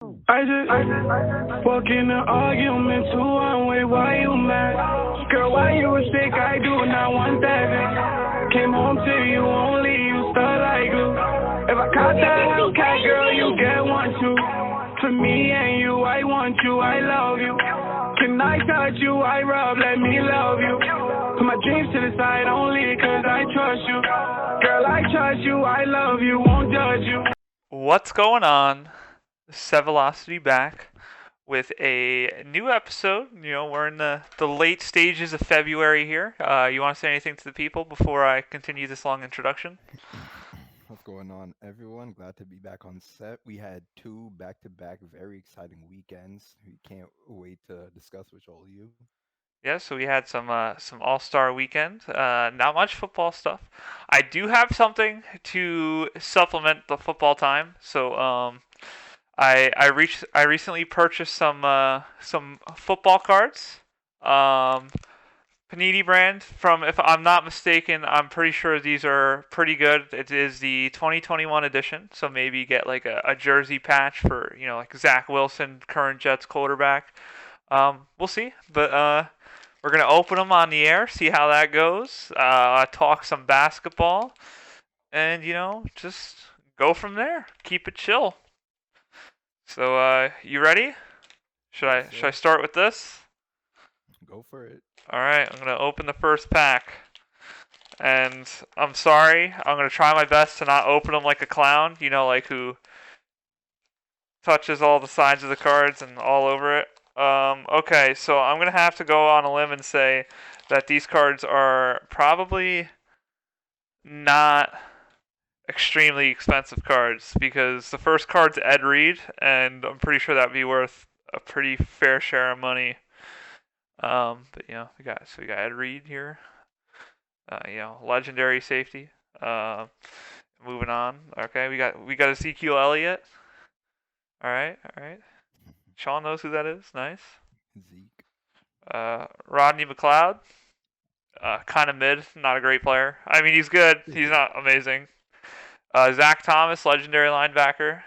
I just walk in the argument to one-way, why you mad? Girl, why you was sick? I do not want that. Came home to you only, you stuck like glue. If I caught that Hellcat, girl, you get one too. For me and you, I want you, I love you. Can I touch you? I rub, let me love you. Put my dreams to the side only cause I trust you. Girl, I trust you, I love you, won't judge you. What's going on? SEVelocity back with a new episode. We're in the late stages of February here. You want to say anything to the people before I continue this long introduction? What's going on, everyone? Glad to be back on set. We had two back-to-back very exciting weekends. We can't wait to discuss with all of you. Yeah, so we had some Allstar Weekend. Not much football stuff. I do have something to supplement the football time. So I recently purchased some football cards. Panini brand from, if I'm not mistaken, I'm pretty sure these are pretty good. It is the 2021 edition, so maybe get like a jersey patch for like Zach Wilson, current Jets quarterback. We'll see, but we're gonna open them on the air, see how that goes. Talk some basketball, and just go from there. Keep it chill. So, you ready? Should I start with this? Go for it. All right, I'm gonna open the first pack, and I'm sorry. I'm gonna try my best to not open them like a clown. Like who touches all the sides of the cards and all over it. Okay, so I'm gonna have to go on a limb and say that these cards are probably not extremely expensive cards, because the first card's Ed Reed, and I'm pretty sure that'd be worth a pretty fair share of money. But we got Ed Reed here. Legendary safety. Moving on. Okay, we got Ezekiel Elliott. All right. Sean knows who that is. Nice. Zeke. Rodney McLeod. Kind of mid, not a great player. I mean, he's good. He's not amazing. Zach Thomas, legendary linebacker.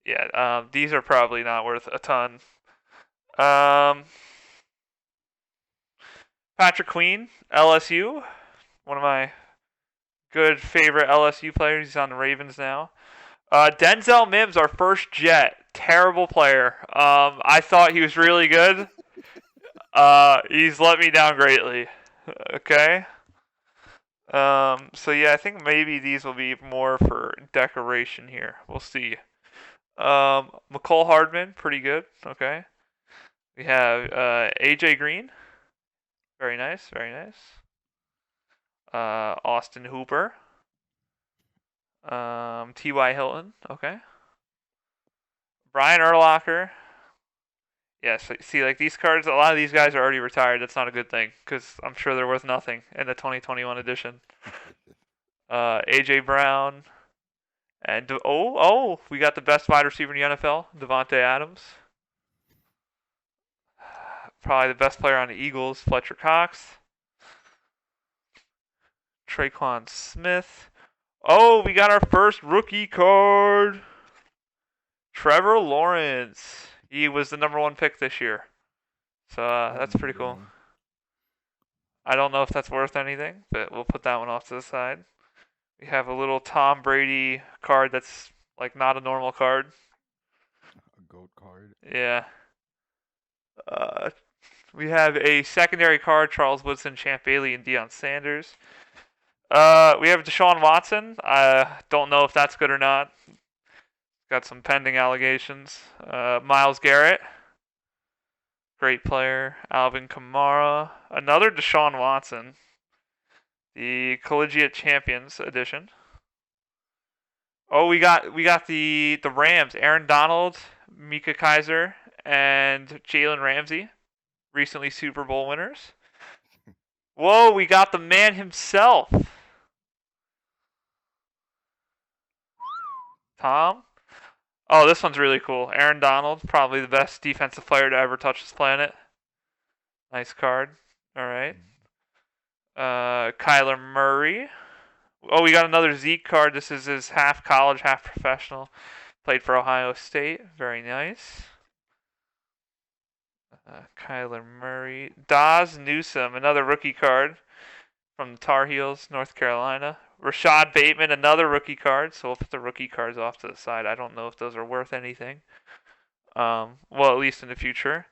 Yeah, these are probably not worth a ton. Patrick Queen, LSU. One of my good favorite LSU players. He's on the Ravens now. Denzel Mims, our first Jet. Terrible player. I thought he was really good. He's let me down greatly. Okay. So yeah, I think maybe these will be more for decoration here. We'll see. McCole Hardman, pretty good. Okay. We have AJ Green. Very nice. Austin Hooper. T.Y. Hilton. Okay. Brian Urlacher. Yes, see, like these cards, a lot of these guys are already retired. That's not a good thing, because I'm sure they're worth nothing in the 2021 edition. A.J. Brown. And, we got the best wide receiver in the NFL, Devontae Adams. Probably the best player on the Eagles, Fletcher Cox. Traquan Smith. Oh, we got our first rookie card. Trevor Lawrence. He was the number 1 pick this year. So that's pretty cool. I don't know if that's worth anything, but we'll put that one off to the side. We have a little Tom Brady card that's like not a normal card. A GOAT card. Yeah. We have a secondary card, Charles Woodson, Champ Bailey, and Deion Sanders. We have Deshaun Watson. I don't know if that's good or not. Got some pending allegations. Myles Garrett. Great player. Alvin Kamara. Another Deshaun Watson. The Collegiate Champions edition. Oh, we got the Rams. Aaron Donald, Mika Kaiser, and Jalen Ramsey. Recently Super Bowl winners. Whoa, we got the man himself. Tom? Oh, this one's really cool. Aaron Donald, probably the best defensive player to ever touch this planet. Nice card. All right. Kyler Murray. Oh, we got another Zeke card. This is his half college, half professional. Played for Ohio State. Very nice. Kyler Murray. Daz Newsome, another rookie card from the Tar Heels, North Carolina. Rashad Bateman, another rookie card. So we'll put the rookie cards off to the side. I don't know if those are worth anything. Well, at least in the future.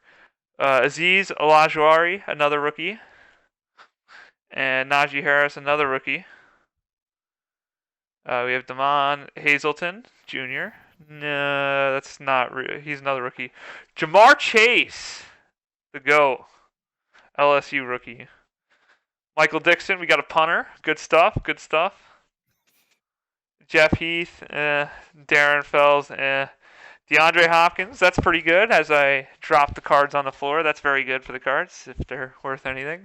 Aziz Olajuwon, another rookie. And Najee Harris, another rookie. We have Damon Hazelton Jr. No, that's not. He's another rookie. Jamar Chase, the GOAT, LSU rookie. Michael Dixon, we got a punter. Good stuff. Good stuff. Jeff Heath, Darren Fells, DeAndre Hopkins, that's pretty good. As I drop the cards on the floor, that's very good for the cards if they're worth anything.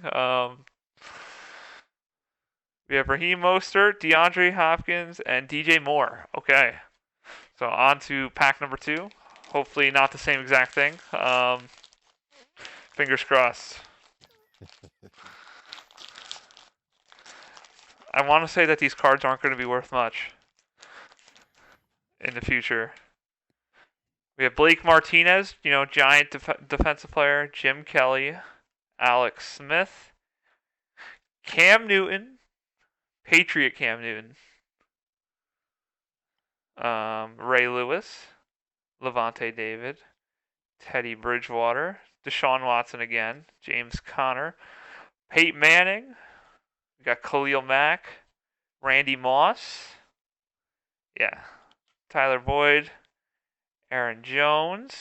We have Raheem Mostert, DeAndre Hopkins, and DJ Moore. Okay, so on to pack number 2. Hopefully not the same exact thing. Fingers crossed. I want to say that these cards aren't going to be worth much in the future. We have Blake Martinez, giant defensive player. Jim Kelly, Alex Smith, Cam Newton, Patriot Cam Newton, Ray Lewis, Levante David, Teddy Bridgewater, Deshaun Watson again, James Conner, Peyton Manning. We got Khalil Mack, Randy Moss, Tyler Boyd, Aaron Jones,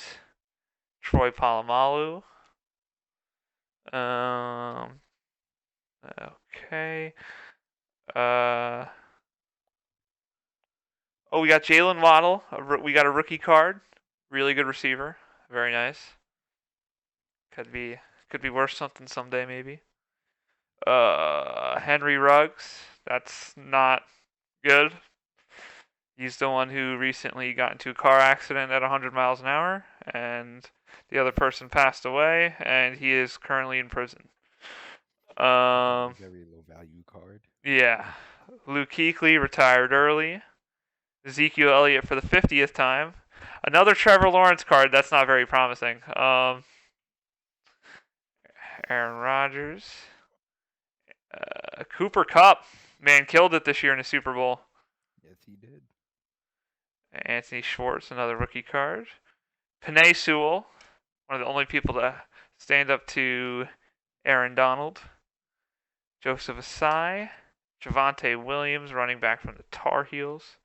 Troy Polamalu. Okay. We got Jalen Waddle. We got a rookie card. Really good receiver. Very nice. Could be worth something someday, maybe. Henry Ruggs. That's not good. He's the one who recently got into a car accident at 100 miles an hour, and the other person passed away, and he is currently in prison. Very low value card. Yeah. Luke Kuechly retired early. Ezekiel Elliott for the 50th time. Another Trevor Lawrence card. That's not very promising. Aaron Rodgers. Cooper Kupp. Man, killed it this year in the Super Bowl. Yes, he did. Anthony Schwartz, another rookie card. Penei Sewell, one of the only people to stand up to Aaron Donald. Joseph Asai. Javonte Williams, running back from the Tar Heels.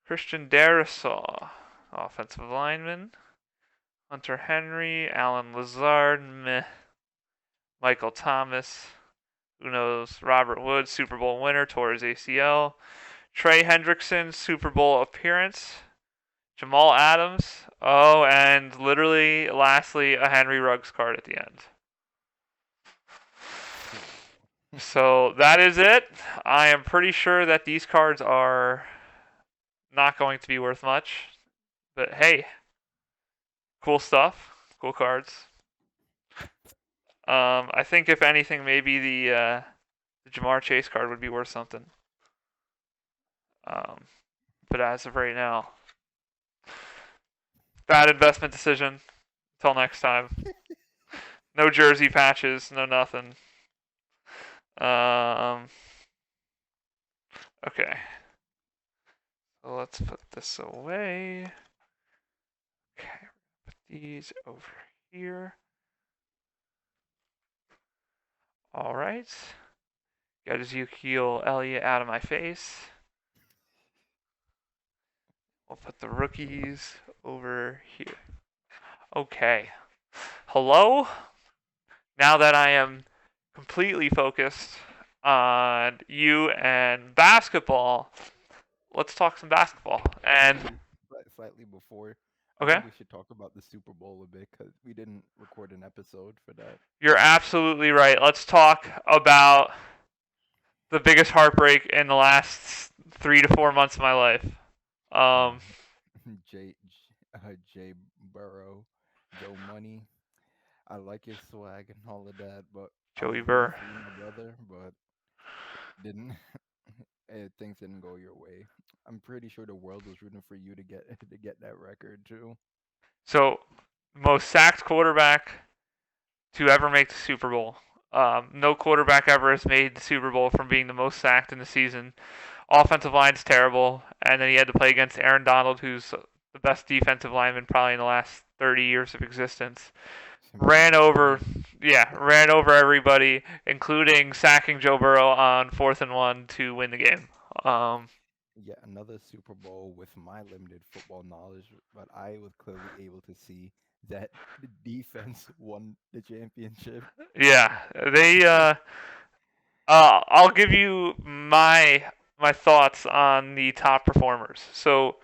Christian Darrisaw, offensive lineman. Hunter Henry, Alan Lazard, meh. Michael Thomas, who knows? Robert Woods, Super Bowl winner, tore his ACL. Trey Hendrickson, Super Bowl appearance. Jamal Adams. Oh, and literally, lastly, a Henry Ruggs card at the end. So that is it. I am pretty sure that these cards are not going to be worth much. But hey, cool stuff. Cool cards. I think if anything, maybe the Jamar Chase card would be worth something. But as of right now, bad investment decision. Until next time. No jersey patches, no nothing. Okay. So let's put this away. Okay, put these over here. All right. Got Ezekiel Elliott out of my face. We'll put the rookies over here. Okay. Hello? Now that I am completely focused on you and basketball, let's talk some basketball. And slightly before, okay, I think we should talk about the Super Bowl a bit because we didn't record an episode for that. You're absolutely right. Let's talk about the biggest heartbreak in the last 3 to 4 months of my life. Jay Burrow, Joe Money. I like his swag and all of that, but Joey Burr, my brother, but didn't. things didn't go your way. I'm pretty sure the world was rooting for you to get to get that record too. So, most sacked quarterback to ever make the Super Bowl. No quarterback ever has made the Super Bowl from being the most sacked in the season. Offensive line's terrible, and then he had to play against Aaron Donald, who's the best defensive lineman probably in the last 30 years of existence. Ran over, ran over everybody, including sacking Joe Burrow on 4th and 1 to win the game. Yet another Super Bowl with my limited football knowledge, but I was clearly able to see that the defense won the championship. Yeah, they. I'll give you my thoughts on the top performers. So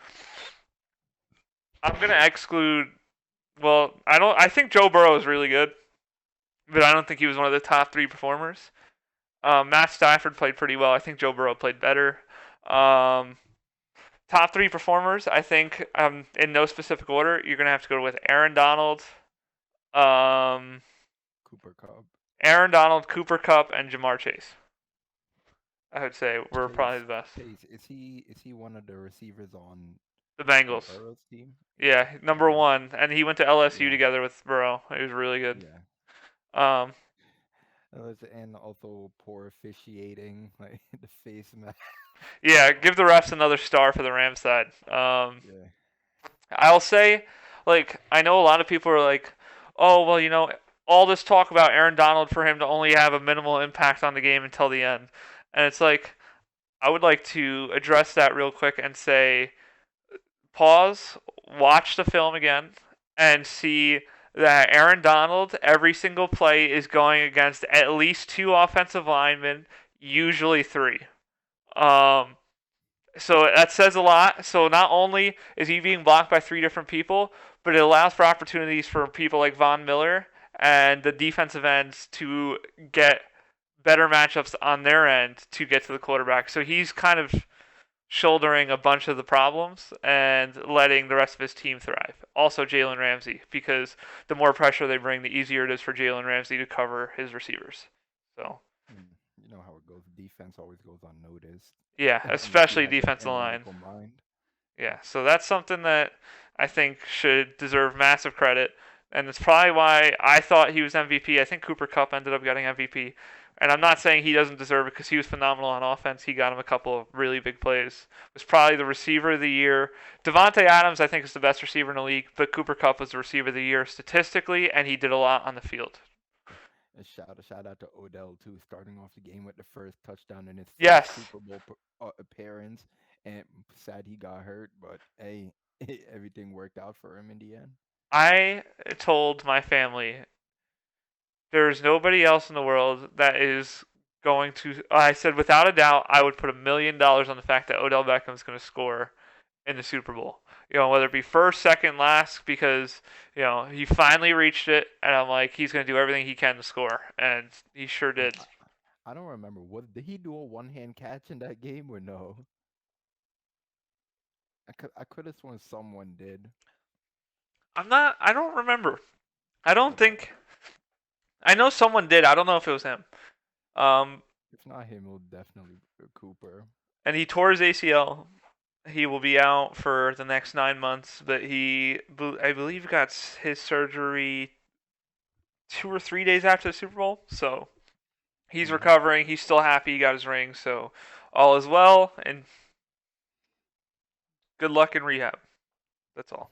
I'm gonna exclude. Well, I don't. I think Joe Burrow is really good, but I don't think he was one of the top 3 performers. Matt Stafford played pretty well. I think Joe Burrow played better. Top 3 performers, I think, in no specific order, you're gonna have to go with Aaron Donald, um, Cooper Cup. Cooper Cup, and Jamar Chase. I would say we're probably the best. Chase, is he one of the receivers on The Bengals. Burrow's team? Yeah, number 1, and he went to LSU together with Burrow. He was really good. Yeah. And also poor officiating, like the face mask. Yeah, give the refs another star for the Rams side. Yeah. I'll say, like, I know a lot of people are like, oh, well, all this talk about Aaron Donald for him to only have a minimal impact on the game until the end. And it's like, I would like to address that real quick and say, pause, watch the film again, and see that Aaron Donald, every single play, is going against at least 2 offensive linemen, usually 3. So that says a lot. So not only is he being blocked by 3 different people, but it allows for opportunities for people like Von Miller and the defensive ends to get better matchups on their end to get to the quarterback. So he's kind of shouldering a bunch of the problems and letting the rest of his team thrive. Also Jalen Ramsey, because the more pressure they bring, the easier it is for Jalen Ramsey to cover his receivers. So you know how it goes. Defense always goes unnoticed. Yeah, especially defensive line. Yeah, so that's something that I think should deserve massive credit, and it's probably why I thought he was MVP. I think Cooper Kupp ended up getting MVP, and I'm not saying he doesn't deserve it because he was phenomenal on offense. He got him a couple of really big plays. Was probably the receiver of the year. Devontae Adams, I think, is the best receiver in the league, but Cooper Kupp was the receiver of the year statistically, and he did a lot on the field. A shout out to Odell too, starting off the game with the first touchdown in his Yes. Super Bowl appearance. And sad he got hurt, but hey, everything worked out for him in the end. I told my family there's nobody else in the world that is going to. I said without a doubt, I would put $1 million on the fact that Odell Beckham is going to score in the Super Bowl. Whether it be first, second, last, because he finally reached it, and I'm like, he's going to do everything he can to score, and he sure did. I don't remember. Did he do a one-hand catch in that game or no? I could have sworn someone did. I don't remember. I don't think. I know someone did. I don't know if it was him. If not him, it will definitely be Cooper. And he tore his ACL. He will be out for the next 9 months, but I believe, got his surgery 2 or 3 days after the Super Bowl. So he's recovering. He's still happy. He got his ring. So all is well, and good luck in rehab. That's all.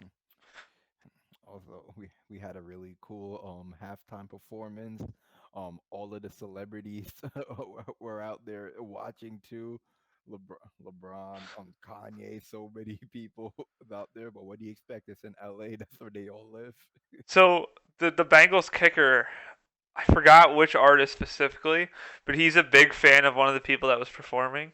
Also, we had a really cool halftime performance. All of the celebrities were out there watching too. LeBron, Kanye, so many people out there. But what do you expect? It's in LA. That's where they all live. So the Bengals kicker, I forgot which artist specifically, but he's a big fan of one of the people that was performing.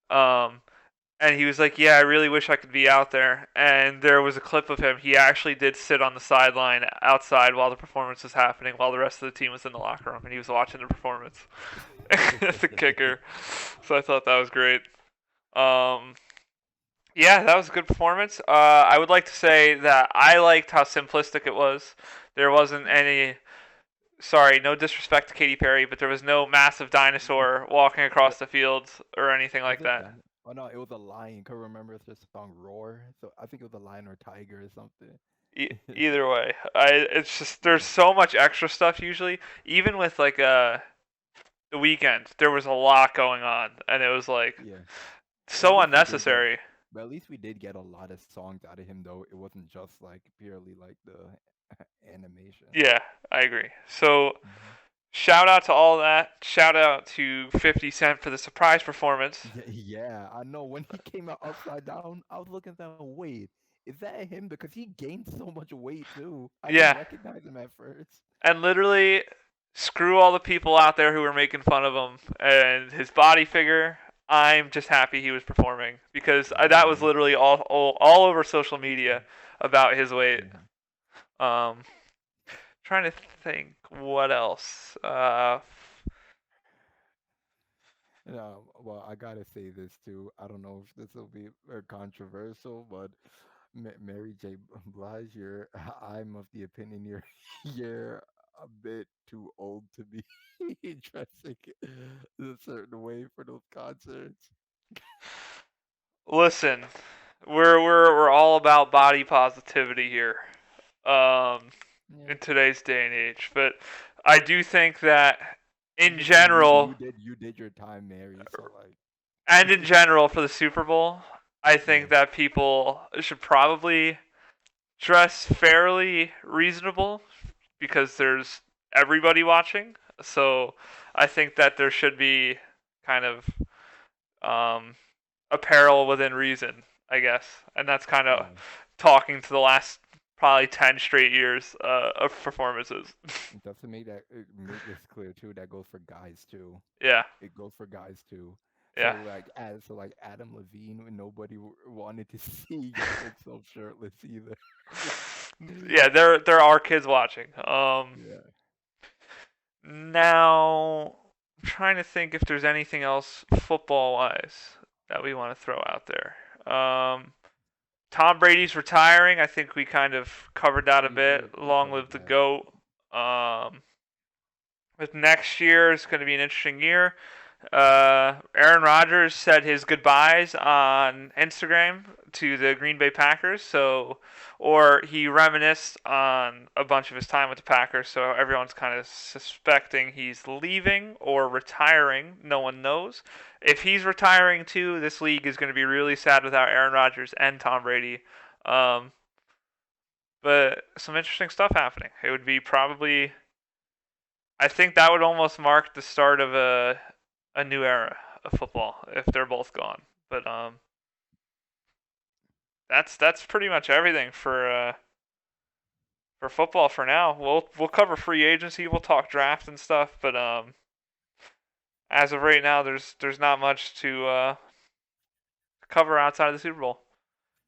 And he was like, yeah, I really wish I could be out there. And there was a clip of him. He actually did sit on the sideline outside while the performance was happening, while the rest of the team was in the locker room, and he was watching the performance. The kicker. So I thought that was great. Yeah, that was a good performance. I would like to say that I liked how simplistic it was. There wasn't any sorry, no disrespect to Katy Perry, but there was no massive dinosaur walking across the fields or anything Was like it that. that? Oh no, it was a lion. Can remember the song "Roar"? So I think it was a lion or tiger or something. Either way, it's just there's Yeah, so much extra stuff usually. Even with like the weekend, there was a lot going on, and it was like yeah. But at so least we did get. unnecessary. But at least we did get a lot of songs out of him, though. It wasn't just like purely like the animation. Yeah, I agree. So Hmm. shout out to all that. Shout out to 50 Cent for the surprise performance. Yeah, yeah, I know. When he came out upside down, I was looking at that. Wait, is that him? Because he gained so much weight too. I didn't Yeah, recognize him at first. and literally screw all the people out there who were making fun of him and his body figure. I'm just happy he was performing because that was Yeah. literally all over social media about his weight. Hmm. Um, trying to think what else. Well, I gotta say this too. I don't know if this will be controversial, but Mary J. Blige, I'm of the opinion you're a bit too old to be dressing a certain way for those concerts. Listen, we're all about body positivity here. Um, Yeah, in today's day and age, but I do think that I'm in just saying general, you did your time, Mary. So and in like, general for the Super Bowl, I think yeah, that people should probably dress fairly reasonable because there's everybody watching. So I think that there should be kind of um, apparel within reason, I guess, and that's kind of yeah. talking to the last probably 10 straight years of performances. Just to make this clear too, that goes for guys too. Yeah, It goes for guys too. yeah. So like Adam Levine, when nobody wanted to see himself shirtless either. Yeah, there are kids watching. Yeah. Now I'm trying to think if there's anything else football wise that we want to throw out there. Tom Brady's retiring. I think we kind of covered that a bit. We Long covered live the that. goat. Um, with next year, it's going to be an interesting year. Aaron Rodgers said his goodbyes on Instagram to the Green Bay Packers. Or he reminisced on a bunch of his time with the Packers. So everyone's kind of suspecting he's leaving or retiring. No one knows. If he's retiring too, this league is going to be really sad without Aaron Rodgers and Tom Brady. Um, but some interesting stuff happening. It would be probably. I think that would almost mark the start of a new era of football if they're both gone. But that's pretty much everything for football for now. We'll cover free agency. We'll talk draft and stuff. But as of right now, there's not much to cover outside of the Super Bowl.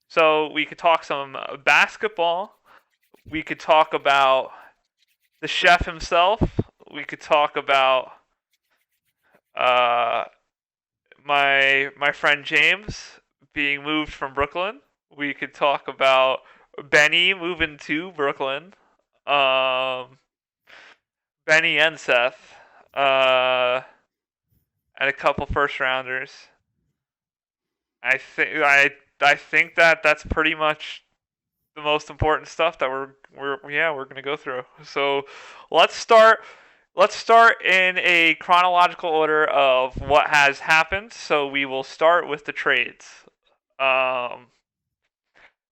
So we could talk some basketball. We could talk about the chef himself. We could talk about uh, my friend James being moved from Brooklyn. We could talk about Benny moving to Brooklyn. Um, Benny and Seth, and a couple first rounders. I think that that's pretty much the most important stuff that we're gonna go through. So let's start let's start in a chronological order of what has happened. So we will start with the trades. Um,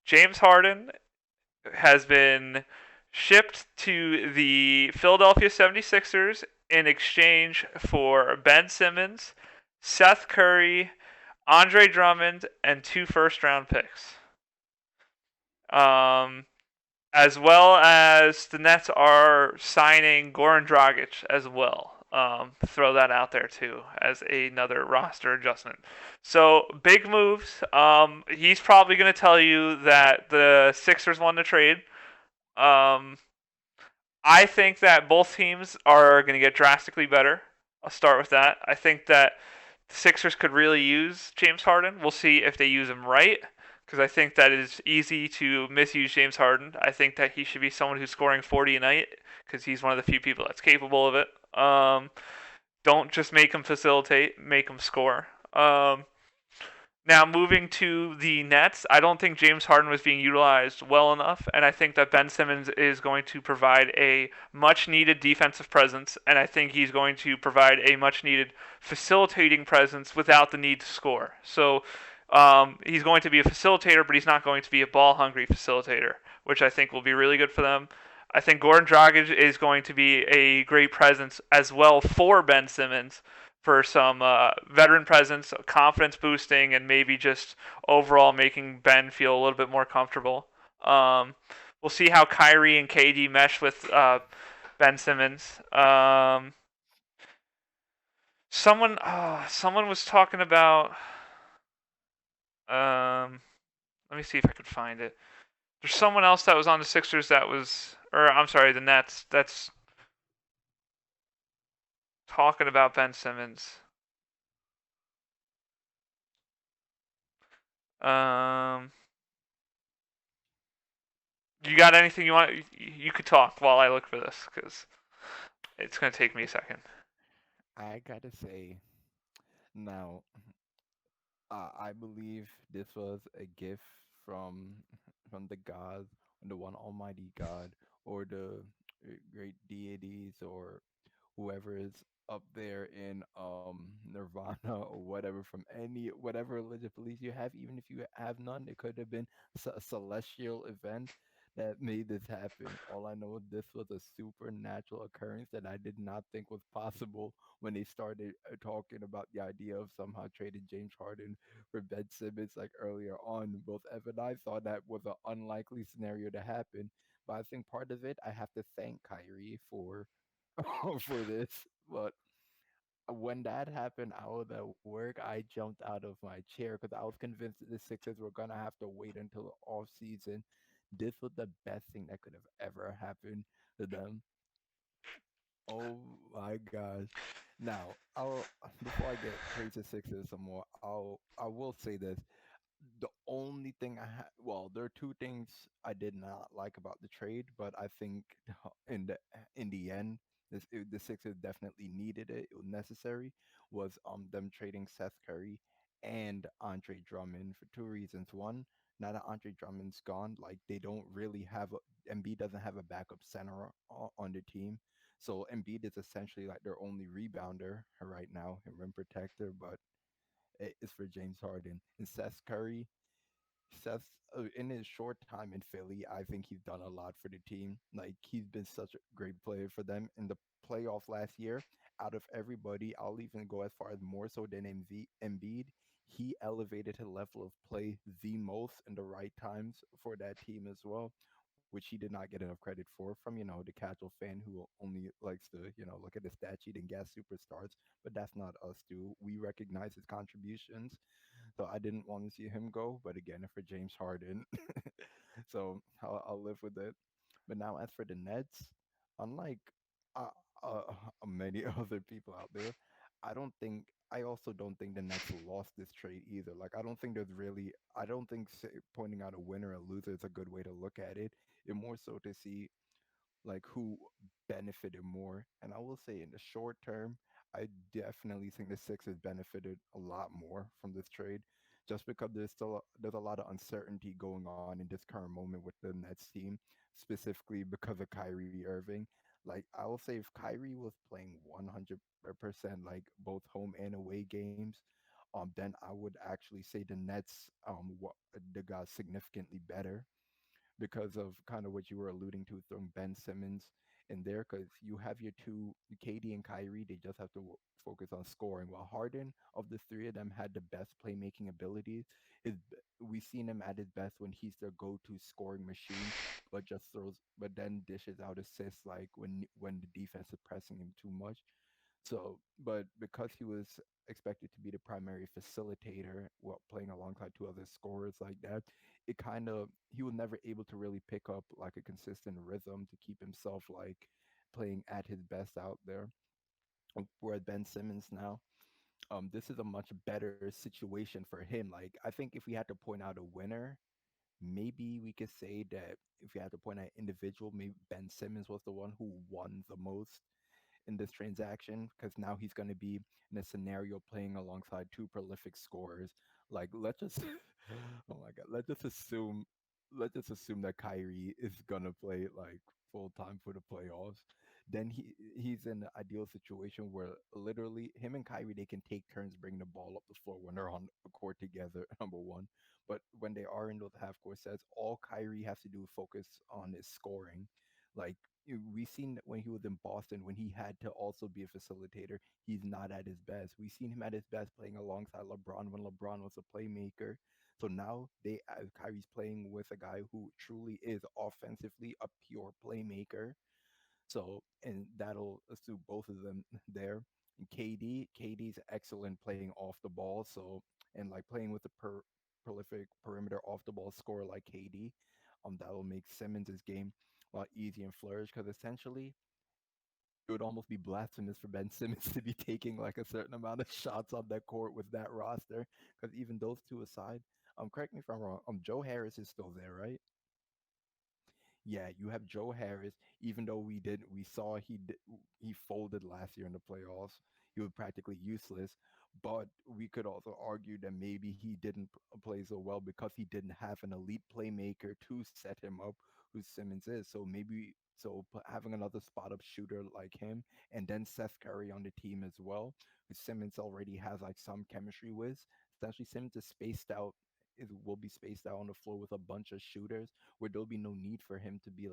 James Harden has been shipped to the Philadelphia 76ers in exchange for Ben Simmons, Seth Curry, Andre Drummond, and 2 first-round picks. Um, as well as the Nets are signing Goran Dragic as well. Throw that out there too as another roster adjustment. So big moves. He's probably going to tell you that the Sixers won the trade. Um, I think that both teams are going to get drastically better. I'll start with that. I think that the Sixers could really use James Harden. We'll see if they use him right, because I think that it is easy to misuse James Harden. I think that he should be someone who's scoring 40 a night because he's one of the few people that's capable of it. Don't just make him facilitate, make him score. Now, moving to the Nets, I don't think James Harden was being utilized well enough, and I think that Ben Simmons is going to provide a much needed defensive presence, and I think he's going to provide a much needed facilitating presence without the need to score. So he's going to be a facilitator, but he's not going to be a ball hungry facilitator, which I think will be really good for them. I think Goran Dragic is going to be a great presence as well for Ben Simmons for some veteran presence, confidence boosting, and maybe just overall making Ben feel a little bit more comfortable. We'll see how Kyrie and KD mesh with Ben Simmons. Someone was talking about. Let me see if I could find it. There's someone else that was on the Sixers that was, or I'm sorry, the Nets. That's talking about Ben Simmons. Um, you got anything you want? You could talk while I look for this because it's gonna take me a second. I gotta say, now, I believe this was a gift from from the God, the one Almighty God, or the great deities, or whoever is up there in Nirvana or whatever, from any whatever religious beliefs you have, even if you have none, it could have been a celestial event that made this happen. All I know is this was a supernatural occurrence that I did not think was possible when they started talking about the idea of somehow trading James Harden for Ben Simmons like earlier on. Both Ev and I thought that was an unlikely scenario to happen. But I think part of it, I have to thank Kyrie for for this. But when that happened, I was at work. I jumped out of my chair because I was convinced that the Sixers were gonna have to wait until the off season. This was the best thing that could have ever happened to them. Oh my gosh. Now, I'll before I get praise the Sixers some more, I will say this. The only thing well, there are two things I did not like about the trade, but I think in the end, the Sixers definitely needed it. It was necessary. Was them trading Seth Curry and Andre Drummond for two reasons. One, now that Andre Drummond's gone, like they don't really have Embiid doesn't have a backup center on the team. So Embiid is essentially like their only rebounder right now and rim protector, but it's for James Harden. And Seth Curry, Seth, in his short time in Philly, I think he's done a lot for the team. Like he's been such a great player for them in the playoff last year. Out of everybody, I'll even go as far as more so than Embiid. He elevated his level of play the most in the right times for that team as well, which he did not get enough credit for from the casual fan who only likes to look at the stat sheet and gas superstars. But that's not us, dude. We recognize his contributions, so I didn't want to see him go, but again, for James Harden, so I'll live with it. But now, as for the Nets, unlike uh, uh, many other people out there, I don't think. I also don't think the Nets lost this trade either. Like, I don't think there's really. I don't think pointing out a winner or loser is a good way to look at it. It more so to see like who benefited more. And I will say in the short term, I definitely think the Sixers benefited a lot more from this trade, just because there's a lot of uncertainty going on in this current moment with the Nets team, specifically because of Kyrie Irving. Like I will say, if Kyrie was playing 100% like both home and away games, then I would actually say the Nets they got significantly better because of kind of what you were alluding to, throwing Ben Simmons in there, because you have your two, KD and Kyrie, they just have to focus on scoring. While Harden, of the three of them, had the best playmaking abilities. We've seen him at his best when he's their go-to scoring machine, but then dishes out assists like when the defense is pressing him too much. So, but because he was expected to be the primary facilitator while playing alongside two other scorers like that, it kind of he was never able to really pick up like a consistent rhythm to keep himself like playing at his best out there. Whereas Ben Simmons now, this is a much better situation for him. Like, I think if we had to point out a winner, maybe we could say that if we had to point out individual, maybe Ben Simmons was the one who won the most in this transaction because now he's going to be in a scenario playing alongside two prolific scorers. Like, let's just, oh my God, let's just assume that Kyrie is gonna play like full time for the playoffs. Then he's in an ideal situation where literally him and Kyrie they can take turns bringing the ball up the floor when they're on the court together. Number one, but when they are in those half court sets, all Kyrie has to do is focus on is scoring. Like we seen that when he was in Boston, when he had to also be a facilitator, he's not at his best. We seen him at his best playing alongside LeBron when LeBron was a playmaker. So now Kyrie's playing with a guy who truly is offensively a pure playmaker. So and that'll suit both of them there. And KD's excellent playing off the ball. So and like playing with a prolific perimeter off the ball scorer like KD, that'll make Simmons' game a lot easier and flourish because essentially it would almost be blasphemous for Ben Simmons to be taking like a certain amount of shots on that court with that roster. Because even those two aside, correct me if I'm wrong. Joe Harris is still there, right? Yeah, you have Joe Harris. Even though we saw he folded last year in the playoffs. He was practically useless. But we could also argue that maybe he didn't play so well because he didn't have an elite playmaker to set him up, who Simmons is. So maybe having another spot up shooter like him, and then Seth Curry on the team as well, who Simmons already has like some chemistry with. Essentially, Simmons is spaced out. Is will be spaced out on the floor with a bunch of shooters where there'll be no need for him to be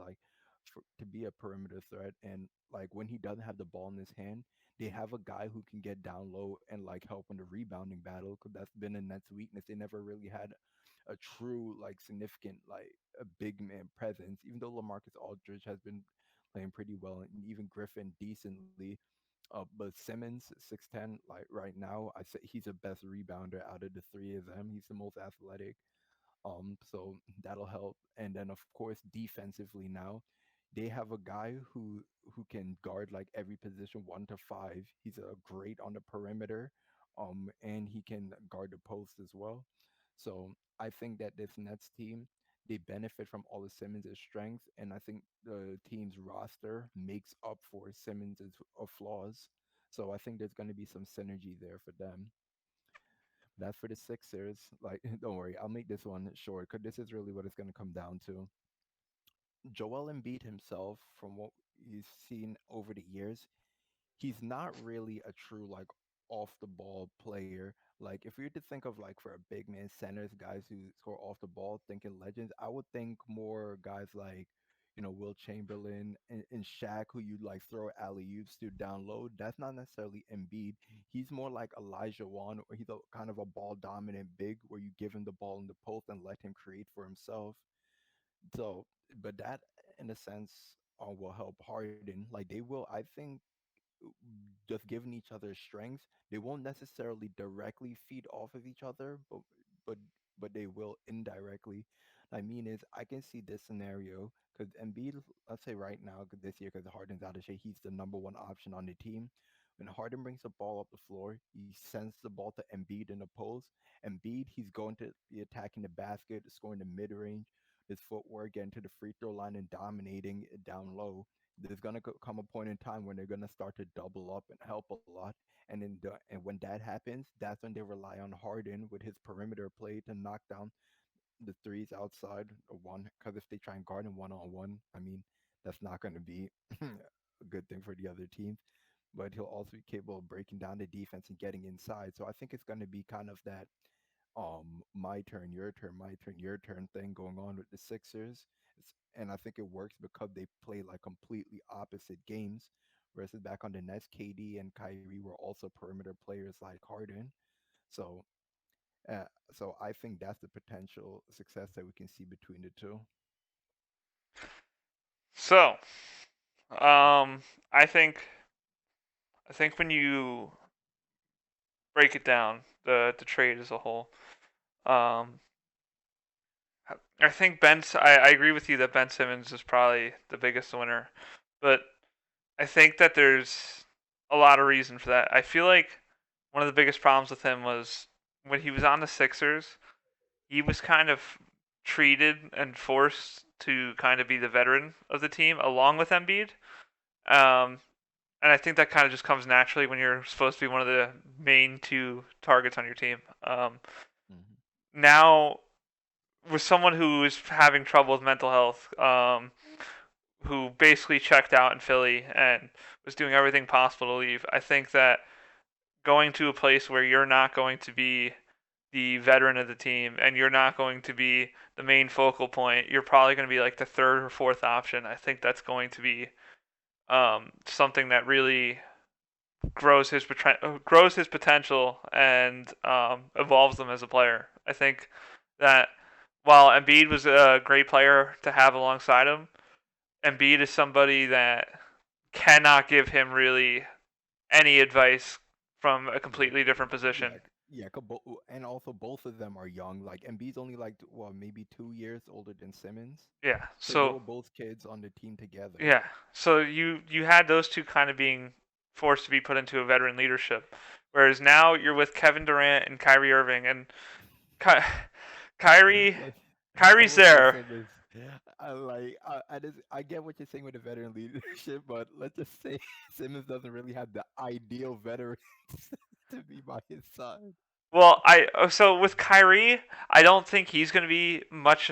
to be a perimeter threat. And like when he doesn't have the ball in his hand, they have a guy who can get down low and like help in the rebounding battle because that's been a Nets weakness. They never really had a true like significant like a big man presence. Even though LaMarcus Aldridge has been playing pretty well and even Griffin decently. But Simmons, 6'10", like right now, I say he's the best rebounder out of the three of them. He's the most athletic. So that'll help. And then of course defensively now, they have a guy who can guard like every position 1 to 5. He's a great on the perimeter, and he can guard the post as well. So I think that this Nets team they benefit from all of Simmons' strength, and I think the team's roster makes up for Simmons' flaws. So I think there's going to be some synergy there for them. That's for the Sixers. Like, don't worry, I'll make this one short because this is really what it's going to come down to. Joel Embiid himself, from what he's seen over the years, he's not really a true like off the ball player. Like if we were to think of like for a big man centers, guys who score off the ball, thinking legends, I would think more guys like, Will Chamberlain and Shaq who you like throw alley oops to down low. That's not necessarily Embiid. He's more like Elijah Wan, or he's a kind of a ball dominant big where you give him the ball in the post and let him create for himself. So, but that in a sense will help Harden. Like they will, I think just giving each other strengths. They won't necessarily directly feed off of each other, but but they will indirectly. I mean, is I can see this scenario because Embiid, let's say right now, 'cause this year, because Harden's out of shape, he's the number one option on the team. When Harden brings the ball up the floor, he sends the ball to Embiid in the post. Embiid, he's going to be attacking the basket, scoring the mid range, his footwork, getting to the free throw line and dominating it down low. There's gonna come a point in time when they're gonna start to double up and help a lot, and when that happens, that's when they rely on Harden with his perimeter play to knock down the threes outside of one. Because if they try and guard him 1 on 1, I mean that's not gonna be a good thing for the other team. But he'll also be capable of breaking down the defense and getting inside. So I think it's gonna be kind of that my turn, your turn, my turn, your turn thing going on with the Sixers. And I think it works because they play like completely opposite games. Versus back on the Nets, KD and Kyrie were also perimeter players like Harden. So, uh, so I think that's the potential success that we can see between the two. So, um, I think when you break it down, the trade as a whole, um, I think I agree with you that Ben Simmons is probably the biggest winner, but I think that there's a lot of reason for that. I feel like one of the biggest problems with him was when he was on the Sixers, he was kind of treated and forced to kind of be the veteran of the team along with Embiid. Um, and I think that kind of just comes naturally when you're supposed to be one of the main two targets on your team. Hmm. Now, with someone who is having trouble with mental health, who basically checked out in Philly and was doing everything possible to leave, I think that going to a place where you're not going to be the veteran of the team and you're not going to be the main focal point, you're probably going to be like the third or fourth option. I think that's going to be something that really grows his potential and evolves him as a player. I think that while Embiid was a great player to have alongside him, Embiid is somebody that cannot give him really any advice from a Yeah, completely different yeah, position. yeah. And also both of them are young. Like Embiid's only like well, maybe 2 years older than Simmons. Yeah. So they So were both kids on the team together. yeah. So you had those two kind of being forced to be put into a veteran leadership, whereas now you're with Kevin Durant and Kyrie Irving, and Ky- Kyrie Like Kyrie's what you're there. saying is, I get what you're saying with the veteran leadership, but let's just say Simmons doesn't really have the ideal veterans to be by his side. Well, so with Kyrie, I don't think he's going to be much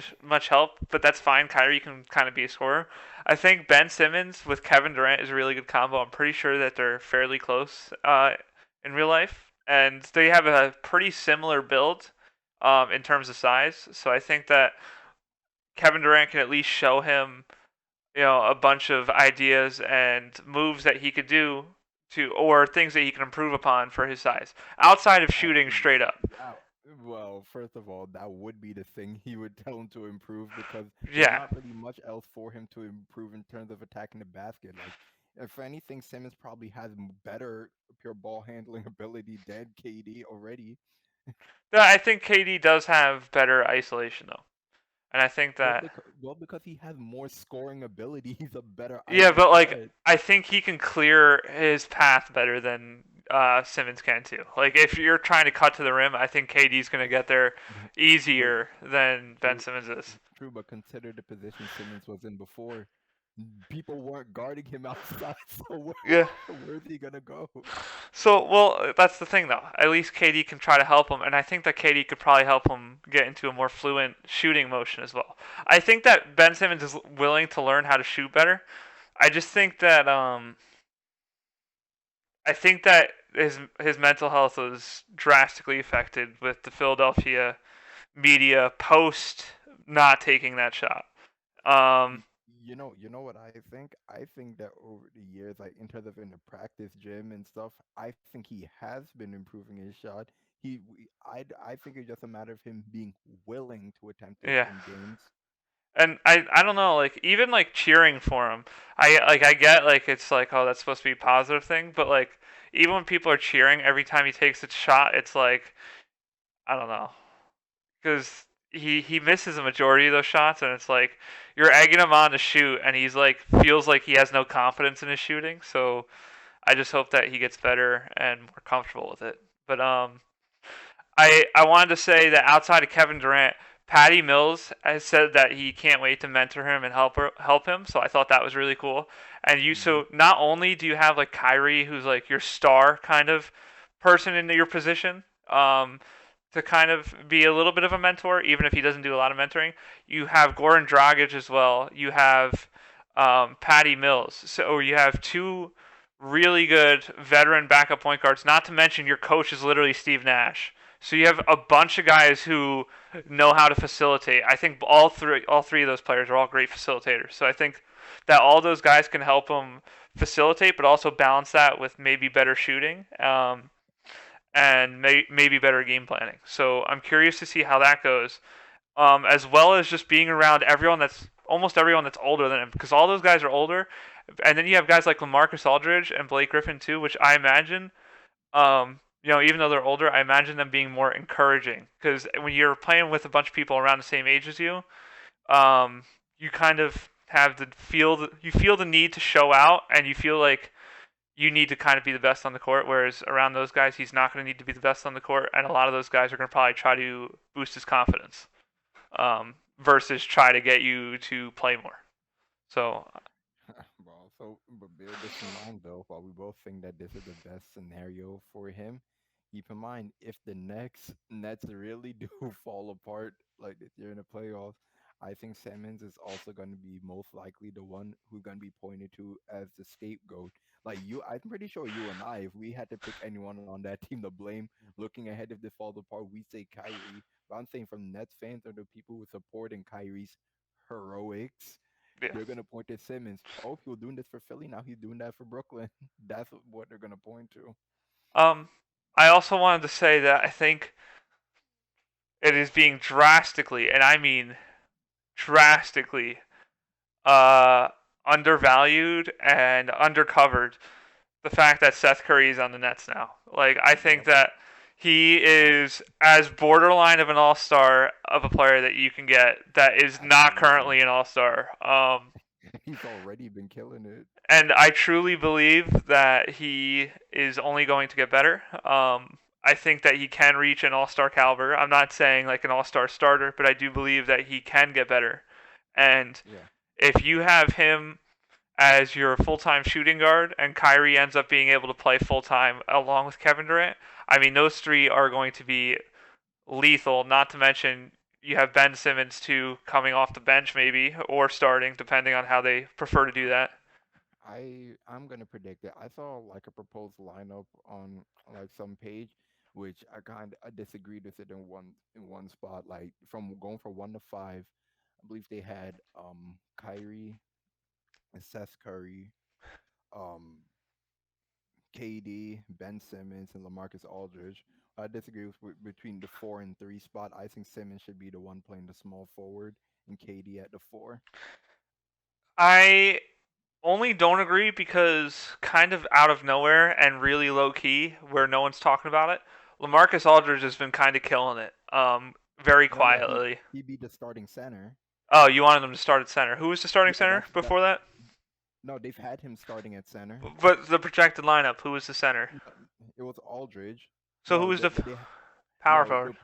help, but that's fine. Kyrie can kind of be a scorer. I think Ben Simmons with Kevin Durant is a really good combo. I'm pretty sure that they're fairly close in real life, and they have a pretty similar build in terms of size. So I think that Kevin Durant can at least show him, a bunch of ideas and moves that he could do or things that he can improve upon for his size outside of shooting Actually, straight up. that well, first of all, that would be the thing he would tell him to improve because there's Yeah. not really much else for him to improve in terms of attacking the basket. Like, if anything, Simmons probably has better pure ball handling ability than KD already. Yeah, I think KD does have better isolation though, and I think Well, that because he has more scoring ability, he's a better yeah, ISO but like threat. I think he can clear his path better than Simmons can too. Like if you're trying to cut to the rim, I think KD's gonna get there But easier than Ben true, Simmons is. true, but consider the position Simmons was in before. People weren't guarding him outside, so Yeah. where's he gonna go? So, well, that's the thing though. At least KD can try to help him, and I think that KD could probably help him get into a more fluent shooting motion as well. I think that Ben Simmons is willing to learn how to shoot better. I just think that his mental health was drastically affected with the Philadelphia media post not taking that shot. Um, You know what I think? I think that over the years, like in terms of in the practice gym and stuff, I think he has been improving his shot. I think it's just a matter of him being willing to attempt it yeah. in games. And I don't know, like even like cheering for him. I get like it's like oh that's supposed to be a positive thing, but like even when people are cheering every time he takes a shot, it's like I don't know. Because he misses a majority of those shots, and it's like you're egging him on to shoot, and he's like feels like he has no confidence in his shooting. So I just hope that he gets better and more comfortable with it. But I wanted to say that outside of Kevin Durant, Patty Mills has said that he can't wait to mentor him and help him. So I thought that was really cool. And you Hmm. so not only do you have like Kyrie, who's like your star kind of person in your position, to kind of be a little bit of a mentor, even if he doesn't do a lot of mentoring. You have Goran Dragic as well. You have Patty Mills. So you have two really good veteran backup point guards. Not to mention your coach is literally Steve Nash. So you have a bunch of guys who know how to facilitate. I think all three of those players are all great facilitators. So I think that all those guys can help them facilitate, but also balance that with maybe better shooting. And maybe better game planning. So I'm curious to see how that goes, as well as just being around almost everyone that's older than him, because all those guys are older, and then you have guys like LaMarcus Aldridge and Blake Griffin too, which I imagine, even though they're older, I imagine them being more encouraging, because when you're playing with a bunch of people around the same age as you, you kind of have you feel the need to show out, and you feel like you need to kind of be the best on the court, whereas around those guys, he's not going to need to be the best on the court, and a lot of those guys are going to probably try to boost his confidence versus try to get you to play more. So, Well, so but bear this in mind though, while we both think that this is the best scenario for him, keep in mind if the Nets really do fall apart like this year in the playoffs, I think Simmons is also going to be most likely the one who's going to be pointed to as the scapegoat. Like you, I'm pretty sure you and I, if we had to pick anyone on that team to blame, looking ahead if this falls apart, we say Kyrie. But I'm saying from Nets fans or the people who support in Kyrie's heroics, yeah. they're gonna point to Simmons. Oh, he was doing this for Philly. Now he's doing that for Brooklyn. That's what they're gonna point to. Um, I also wanted to say that I think it is being drastically, and I mean drastically, uh, undervalued and undercovered the fact that Seth Curry is on the Nets now. Like, I think Yep. that he is as borderline of an all-star of a player that you can get that is not Absolutely. currently an all-star. He's already been killing it. And I truly believe that he is only going to get better. I think that he can reach an all-star caliber. I'm not saying like an all-star starter, but I do believe that he can get better. And Yeah. if you have him as your full-time shooting guard and Kyrie ends up being able to play full-time along with Kevin Durant, I mean those three are going to be lethal. Not to mention you have Ben Simmons too coming off the bench maybe or starting depending on how they prefer to do that. I'm gonna predict it. I saw like a proposed lineup on like some page, which I disagreed with it in one spot. Like from going from 1 to 5, I believe they had Kyrie and Seth Curry, um KD, Ben Simmons, and LaMarcus Aldridge. I disagree between the 4 and 3 spot. I think Simmons should be the one playing the small forward and KD at the 4. I only don't agree because kind of out of nowhere and really low key, where no one's talking about it, LaMarcus Aldridge has been kind of killing it. Very No, yeah, quietly. he be the starting center. Oh, you wanted him to start at center. Who was the starting Yeah, center that. before that? No, they've had him starting at center. But the projected lineup, who was the center? No, it was Aldridge. So who No, was the they power no forward?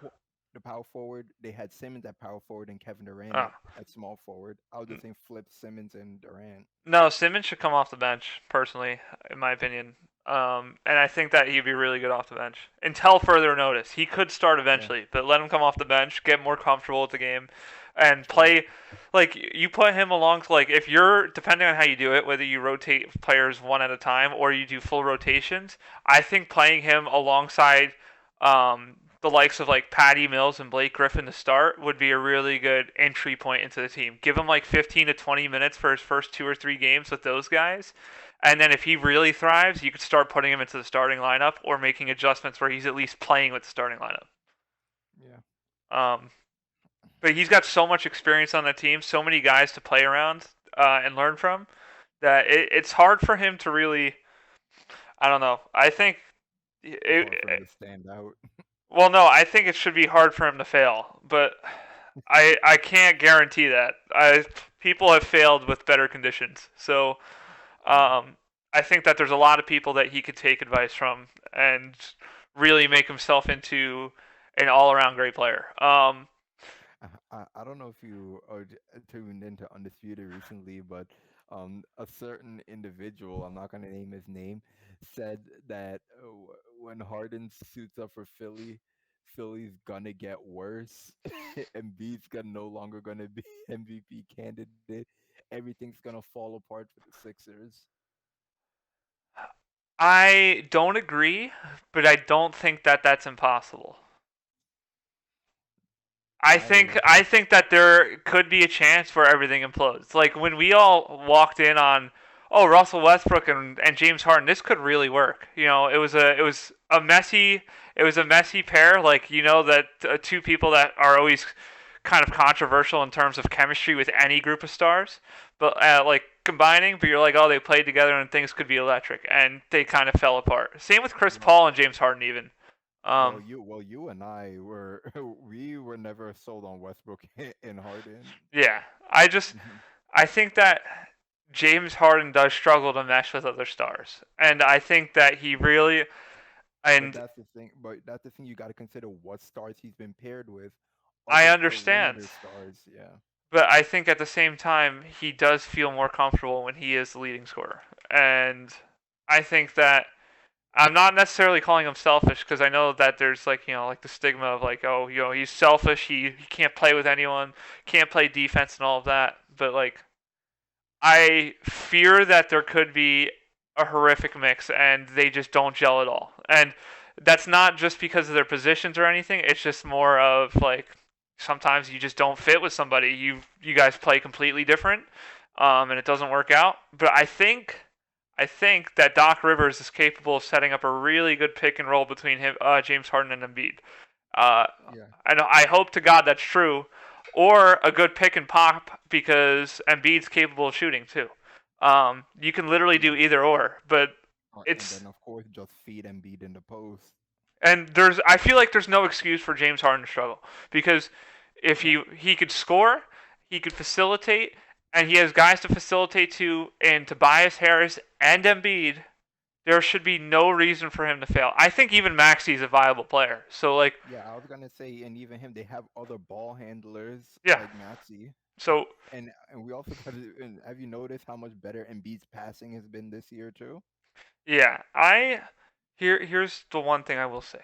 the power forward. They had Simmons at power forward and Kevin Durant Oh. at small forward. I was just saying flip Simmons and Durant. No, Simmons should come off the bench, personally, in my opinion. And I think that he'd be really good off the bench until further notice. He could start Yeah, eventually, but let him come off the bench, get more comfortable with the game, and true. play. Like you put him along. Like if you're depending on how you do it, whether you rotate players one at a time or you do full rotations, I think playing him alongside the likes of like Patty Mills and Blake Griffin to start would be a really good entry point into the team. Give him like 15 to 20 minutes for his first 2 or 3 games with those guys. And then if he really thrives, you could start putting him into the starting lineup or making adjustments where he's at least playing with the starting lineup. Yeah. Um, but he's got so much experience on the team, so many guys to play around and learn from, that it's hard for him to really. I don't know. I think. It's hard for him to stand out. Well, no, I think it should be hard for him to fail, but I can't guarantee that. People have failed with better conditions, so Yeah. I think that there's a lot of people that he could take advice from and really make himself into an all-around great player. I don't know if you tuned into Undisputed recently, but a certain individual, I'm not going to name his name, said that when Harden suits up for Philly, Philly's gonna get worse. Embiid's gonna no longer gonna be MVP candidate. Everything's gonna fall apart for the Sixers. I don't agree, but I don't think that that's impossible. I think I I think that there could be a chance where everything implodes. Like when we all walked in on, oh, Russell Westbrook and James Harden, this could really work. You know, it was a messy pair. Like you know that two people that are always kind of controversial in terms of chemistry with any group of stars, but like combining. But you're like, oh, they played together and things could be electric, and they kind of fell apart. Same with Chris well, Paul and James Harden even. Um, you and I were we were never sold on Westbrook and Harden. yeah, I think that James Harden does struggle to mesh with other stars, and I think that he really But and that's the thing. But that's the thing. You got to consider what stars he's been paired with. I Other understand. perimeter stars. Yeah. But I think at the same time, he does feel more comfortable when he is the leading scorer. And I think that I'm not necessarily calling him selfish because I know that there's like, like the stigma of like, oh, he's selfish. He can't play with anyone, can't play defense and all of that. But like, I fear that there could be a horrific mix and they just don't gel at all. And that's not just because of their positions or anything. It's just more of like sometimes you just don't fit with somebody. You guys play completely different, and it doesn't work out. But I think that Doc Rivers is capable of setting up a really good pick and roll between him, James Harden, and Embiid. Uh, Yeah. I hope to God that's true, or a good pick and pop because Embiid's capable of shooting too. You can literally do Yeah. either or, but And it's then of course just feed Embiid in the post. and I feel like there's no excuse for James Harden to struggle because if Yeah. he could score, he could facilitate, and he has guys to facilitate to in Tobias Harris and Embiid. There should be no reason for him to fail. I think even Maxi's a viable player. So like, Yeah, I was gonna say, and even him, they have other ball handlers yeah. like Maxi, So and we also got. And have you noticed how much better Embiid's passing has been this year too? yeah, here's the one thing I will say.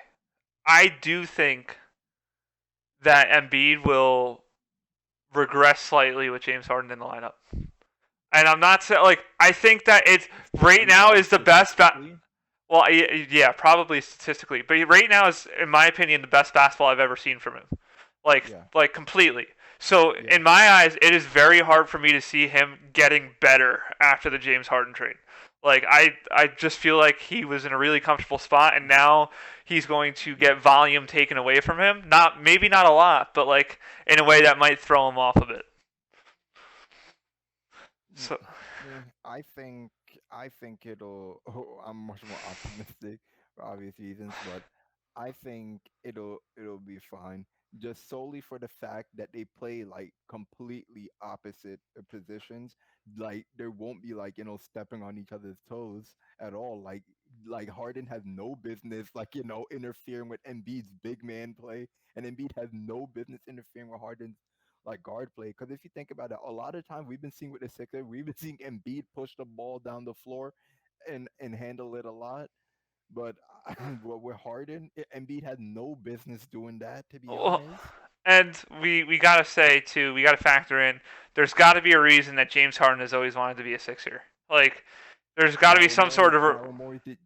I do think that Embiid will regress slightly with James Harden in the lineup. And I'm not saying like I think that it's Are right you now talking is the best. statistically? Well, yeah, probably statistically, but right now is, in my opinion, the best basketball I've ever seen from him. Yeah, Like completely. So yeah. in my eyes, it is very hard for me to see him getting better after the James Harden trade. Like I just feel like he was in a really comfortable spot, and now he's going to get volume taken away from him. Not maybe not a lot, but like in a way that might throw him off a bit. Mm, So I think it'll. Oh, I'm much more optimistic for obvious reasons, but I think it'll be fine. Just solely for the fact that they play like completely opposite positions. Like there won't be like stepping on each other's toes at all. Like Harden has no business interfering with Embiid's big man play, and Embiid has no business interfering with Harden's like guard play. Because if you think about it, a lot of times we've been seeing with the Sixers, we've been seeing Embiid push the ball down the floor and handle it a lot. But but with Harden, Embiid had no business doing that. To be well, honest, and we gotta say too, we gotta factor in. There's got to be a reason that James Harden has always wanted to be a Sixer. Like, there's got to be some sort of.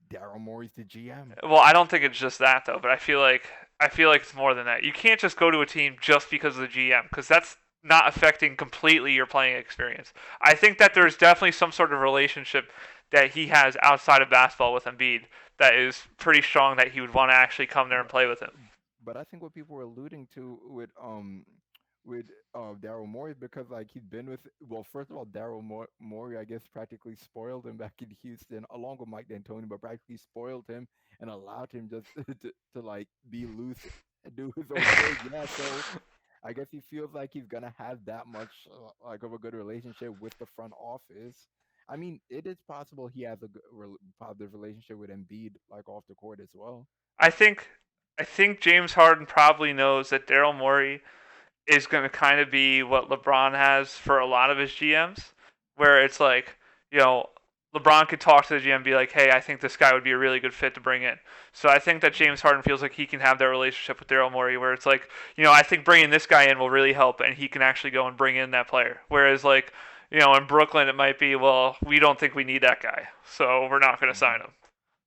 Daryl Morey's the GM. Well, I don't think it's just that though, but I feel like it's more than that. You can't just go to a team just because of the GM because that's not affecting completely your playing experience. I think that there's definitely some sort of relationship that he has outside of basketball with Embiid that is pretty strong that he would want to actually come there and But play with him. but I think what people were alluding to with Daryl Morey because like he's been with well first of all Morey I guess practically spoiled him back in Houston along with Mike D'Antoni but practically spoiled him and allowed him just to like be loose and do his own thing. Yeah, so I guess he feels like he's gonna have that much like of a good relationship with the front office. I mean, it is possible he has a positive relationship with Embiid like off the court as well. I think I think James Harden probably knows that Daryl Morey is going to kind of be what LeBron has for a lot of his GMs, where it's like, LeBron could talk to the GM and be like, hey, I think this guy would be a really good fit to bring in. So I think that James Harden feels like he can have that relationship with Daryl Morey, where it's like, I think bringing this guy in will really help, and he can actually go and bring in that player. Whereas, like, in Brooklyn, it might be, well, we don't think we need that guy, so we're not going to Mhm. sign him.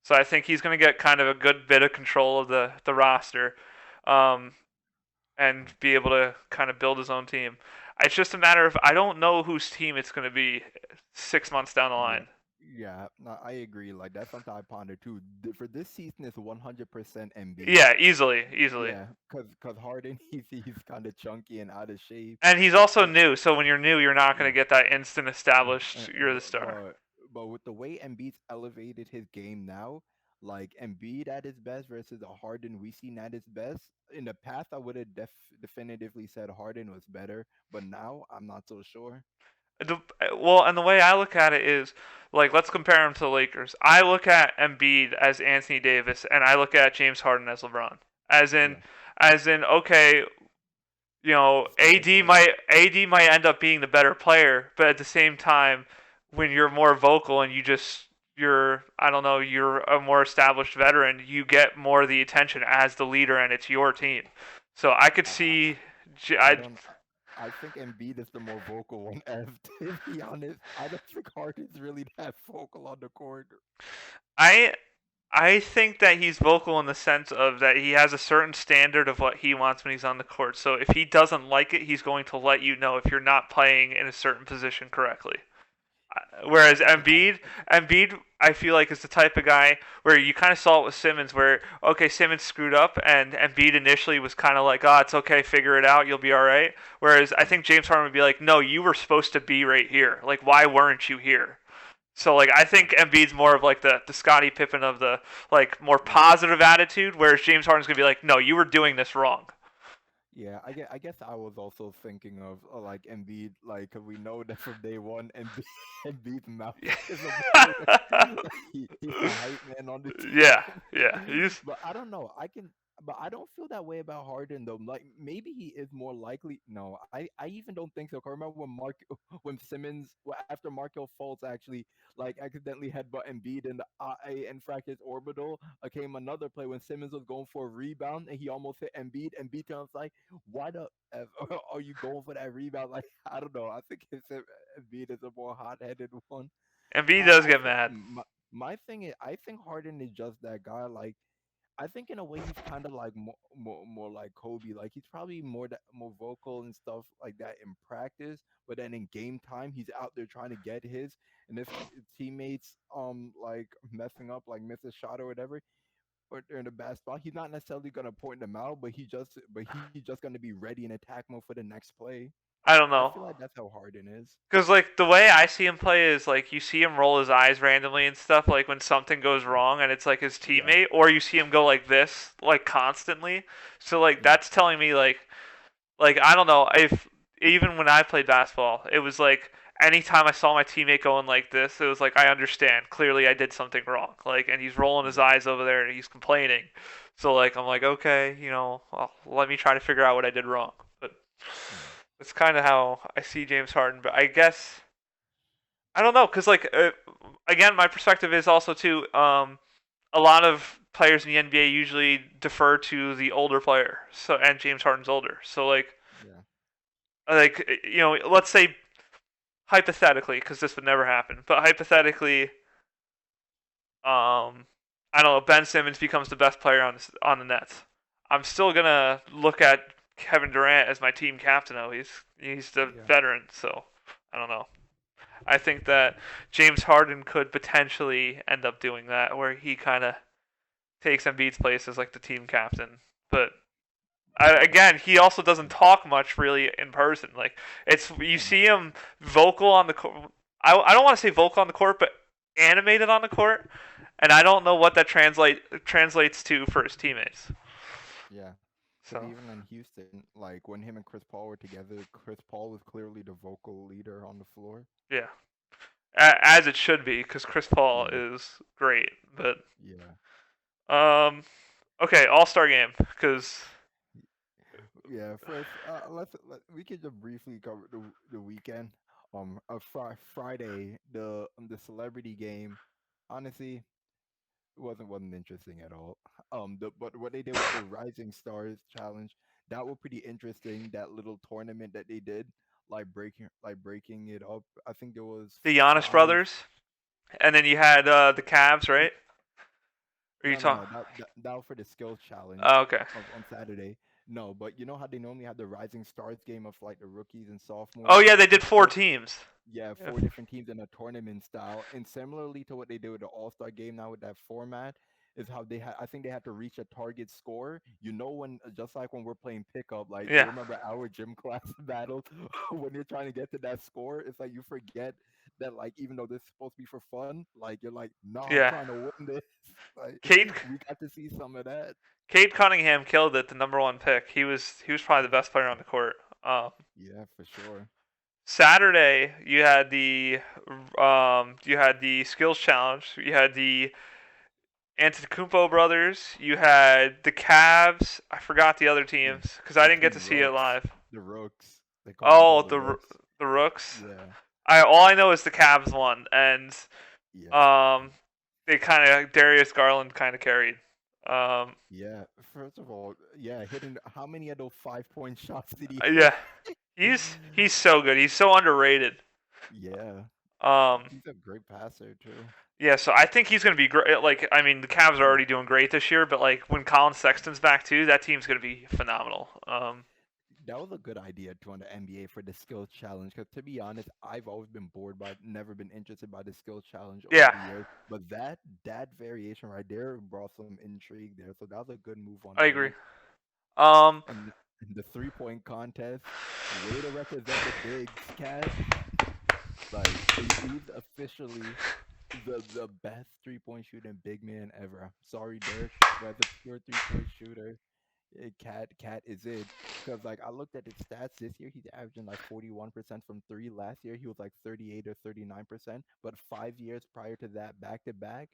So I think he's going to get kind of a good bit of control of the roster. Um, and be able to kind of build his own team. It's just a matter of I don't know whose team it's going to be 6 months down the Yeah. line. Yeah, no, I agree. Like that's something I ponder too. For this season, it's 100% Embiid. Yeah, easily, easily. Yeah, cause Harden, he's kind of chunky and out of shape. And he's also But new, so when you're new, you're not going yeah, to get that instant uh, established. You're the but star. but but with the way Embiid's elevated his game now, like Embiid at his best versus the Harden we seen at his best. In the past, I would have definitively said Harden was better, but now I'm not so sure. Well, and the way I look at it is like let's compare him to the Lakers. I look at Embiid as Anthony Davis, and I look at James Harden as LeBron. As in, Yeah, okay, you know, star player. AD might end up being the better player, but at the same time, when you're more vocal and you're I don't know, you're a more established veteran, you get more of the attention as the leader, and it's your team. So I could I, see, I I don't. I think Embiid is the more vocal one. To be honest, I don't think Harden's really that vocal on the court. I I think that he's vocal in the sense of that he has a certain standard of what he wants when he's on the court. So if he doesn't like it, he's going to let you know if you're not playing in a certain position correctly. Whereas Yeah, because Embiid, I feel like is the type of guy where you kind of saw it with Simmons, where okay, Simmons screwed up, and Embiid initially was kind of like, oh, it's okay, figure it out, you'll be all right. Whereas I think James Harden would be like, no, you were supposed to be right here. Like, why weren't you here? So like I think Embiid's more of like the Scottie Pippen of the like more yeah, positive attitude, whereas James Harden's gonna be like, no, you were doing this wrong. yeah. I guess I was also thinking of like Embiid, like 'cause we know that from day one, Embiid, Embiid's mouth is a mile away. He's the hype man on the Yeah, team. yeah, he's But I don't know. But I don't feel that way about Harden though. Like maybe he is more likely. No, I even don't think so. 'Cause I remember when when Simmons, after Markel Fultz actually like accidentally headbutt Embiid in the eye and fractured his orbital, came another play when Simmons was going for a rebound and he almost hit Embiid. Embiid was like, "Why the F are you going for that rebound?" Like I don't know. I think Embiid is a more hot-headed one. Embiid does I get think mad. my thing is, I think Harden is just that guy. Like I think in a way he's kind of like more like Kobe. Like he's probably more vocal and stuff like that in practice, but then in game time he's out there trying to get his. And if teammates like messing up, like miss a shot or whatever, or they're in a bad spot, he's not necessarily gonna point them out, but he's just gonna be ready in attack mode for the next play. I don't I know. feel like that's how Harden is. Cause like the way I see him play is like you see him roll his eyes randomly and stuff like when something goes wrong and it's like his Yeah, teammate, or you see him go like this like constantly. So like yeah, that's telling me like I don't know if even when I played basketball, it was like anytime I saw my teammate going like this, it was like I understand clearly I did something wrong. Like and he's rolling his yeah. eyes over there and he's complaining. So like I'm like okay, you know, well, let me try to figure out what I did wrong. But Yeah. that's kind of how I see James Harden. But I guess I don't know because like again, my perspective is also too. A lot of players in the NBA usually defer to the older player. So and James Harden's older. So Yeah. you know, let's say hypothetically, because this would never happen, but hypothetically, I don't know, Ben Simmons becomes the best player on the Nets. I'm still gonna look at Kevin Durant as my team captain. Though he's the Yeah. veteran, so I don't know. I think that James Harden could potentially end up doing that, where he kind of takes Embiid's place as like the team captain. But Yeah. again, he also doesn't talk much really in person. Like it's you Mhm. see him vocal on the court. I don't want to say vocal on the court, but animated on the court, and I don't know what that translates to for his teammates. Yeah. Because So even in Houston, like when him and Chris Paul were together, Chris Paul was clearly the vocal leader on the floor. yeah, as it should be, because Chris Paul Yeah. is great. But Yeah. um, okay, All Star game, because Yeah. First, we could just briefly cover the weekend. Friday, the celebrity game. Honestly, wasn't interesting at all. But what they did with the Rising Stars challenge, that was pretty interesting. That little tournament that they did, like breaking it up. I think there was the Giannis five. brothers, and then you had the Cavs, right? Are you No, no, talking? no. That was for the skills challenge Oh, okay. of on Saturday. No, but you know how they normally have the Rising Stars game of like the rookies and Oh sophomores. yeah, they did It's four four, teams. yeah, Yeah. four different teams in a tournament style, and similarly to what they did with the All Star game now with that format, is how they had. I think they had to reach a target score. You know when, just like when we're playing pickup, like you Yeah. remember our gym class battles when you're trying to get to that score, it's like you forget that like even though this is supposed to be for fun, like you're like, no, I'm Yeah. trying to win this. Like Kate we got to see some of that. Kate Cunningham killed it, the number one pick. He was probably the best player on the court. Um, Yeah, for sure. Saturday you had the skills challenge. You had the Antetokounmpo brothers. You had the Cavs. I forgot the other Yeah, teams because I the didn't get two to see it rooks. live. The rooks. They call Oh, themselves the rooks. the Rooks. Yeah, I all I know is the Cavs won, and yeah, um, they kind of Darius Garland kind of carried. Um, yeah. First of all, yeah, hitting how many of those 5-point shots did he hit? yeah, he's so good. He's so underrated. Yeah, Um, he's a great passer too. yeah, so I think he's going to be great. Like, I mean, the Cavs are already doing great this year, but like when Colin Sexton's back too, that team's going to be phenomenal. That was a good idea to on the NBA for the skills challenge. Because to be honest, I've always been bored by, never been interested by the skills challenge over Yeah, the years. But that variation right there brought some intrigue there. So that was a good move on I the agree. Rooks. Um, And the 3-point contest, way to represent the bigs, cat. Like he's officially the best 3-point shooting big man ever. Sorry, Dirk, but as a pure 3-point shooter, Cat is it. Because like I looked at his stats this year, he's averaging like 41% from three. Last year he was like 38 or 39%. But 5 years prior to that, back to back,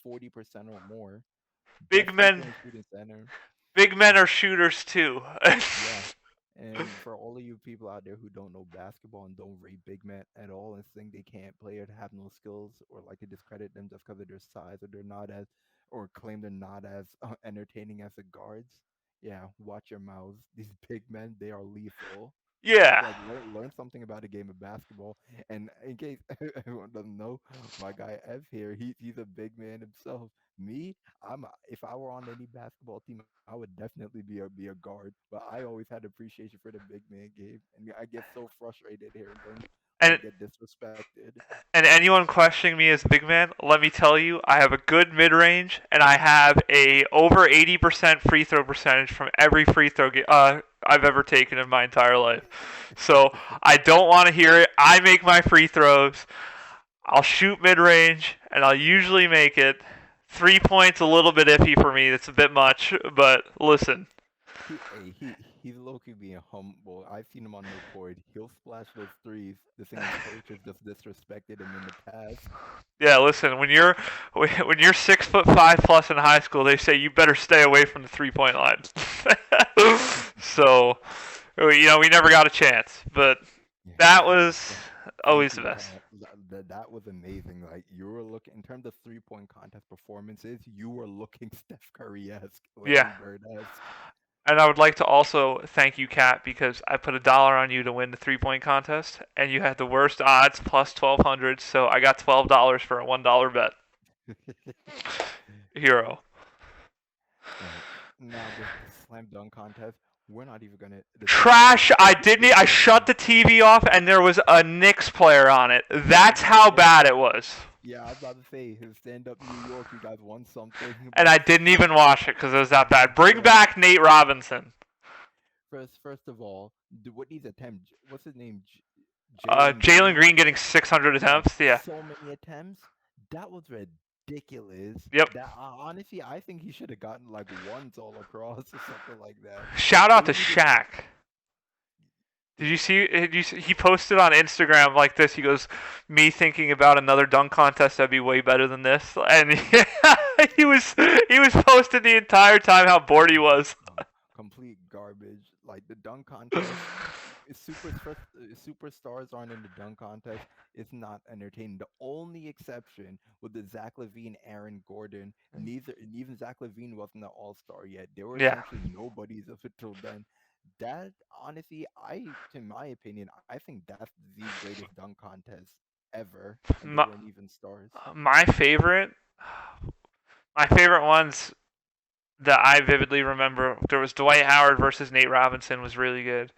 40% or more. big Best three men, point shooting center. big men are shooters too. Yeah. And for all of you people out there who don't know basketball and don't rate big men at all and think they can't play or have no skills or like to discredit them just because of their size or they're not as or claim they're not as entertaining as the guards, yeah, watch your mouths. These big men, they are lethal. Yeah, Like learn something about a game of basketball. And in case everyone doesn't know, my guy Ev here, he's a big man himself. Me, if I were on any basketball team, I would definitely be a guard. But I always had appreciation for the big man game, and I get so frustrated hearing them and get disrespected. and anyone questioning me as a big man, let me tell you, I have a good mid range, and I have a over 80% free throw percentage from every free throw I've ever taken in my entire life. So I don't want to hear it. I make my free throws. I'll shoot mid range, and I'll usually make it. 3 points a little bit iffy for me. That's a bit much, but listen. He's low-key being humble. I've seen him on the court. He'll splash those threes. The thing his coaches just disrespected him in the past. Yeah, listen. When you're 6'5" plus in high school, they say you better stay away from the 3-point line. So, we never got a chance, but Yeah, that yeah. was always Thank the you, best. Kat. That was amazing. Like you were looking in terms of 3-point contest performances, you were looking Steph Curry-esque, Yeah, Larry Bird-esque. and I would like to also thank you, Kat, because I put $1 on you to win the 3-point contest, and you had the worst odds plus 1,200, so I got $12 for a $1 bet. Hero. Right. Now the slam dunk contest, we're not even gonna discuss it. Trash. I didn't. I shut the TV off, and there was a Knicks player on it. That's how bad it was. Yeah, I was about to say, his stand-up New York, you guys won something, And but I didn't even watch it because it was that bad. Bring back Nate Robinson. first of all, what these attempts? What's his name? Jalen Jalen Green. Green getting 600 Yeah, attempts. Yeah. so many attempts. That was ridiculous. Yep. That honestly, I think he should have gotten like ones all across or something like that. Shout out They to needed. Shaq. He posted on Instagram like this? He goes, "Me thinking about another dunk contest that'd be way better than this," and he was posting the entire time how bored he was. Complete garbage. Like the dunk contest, superstars aren't in the dunk contest. It's not entertaining. The only exception was the Zach Levine, Aaron Gordon. Neither, and even Zach Levine wasn't an All-Star yet. They were Yeah. essentially nobodies up until then. That honestly, in my opinion, I think that's the greatest dunk contest ever, and they My, weren't even stars. my favorite, my favorite ones that I vividly remember, there was Dwight Howard versus Nate Robinson was really good,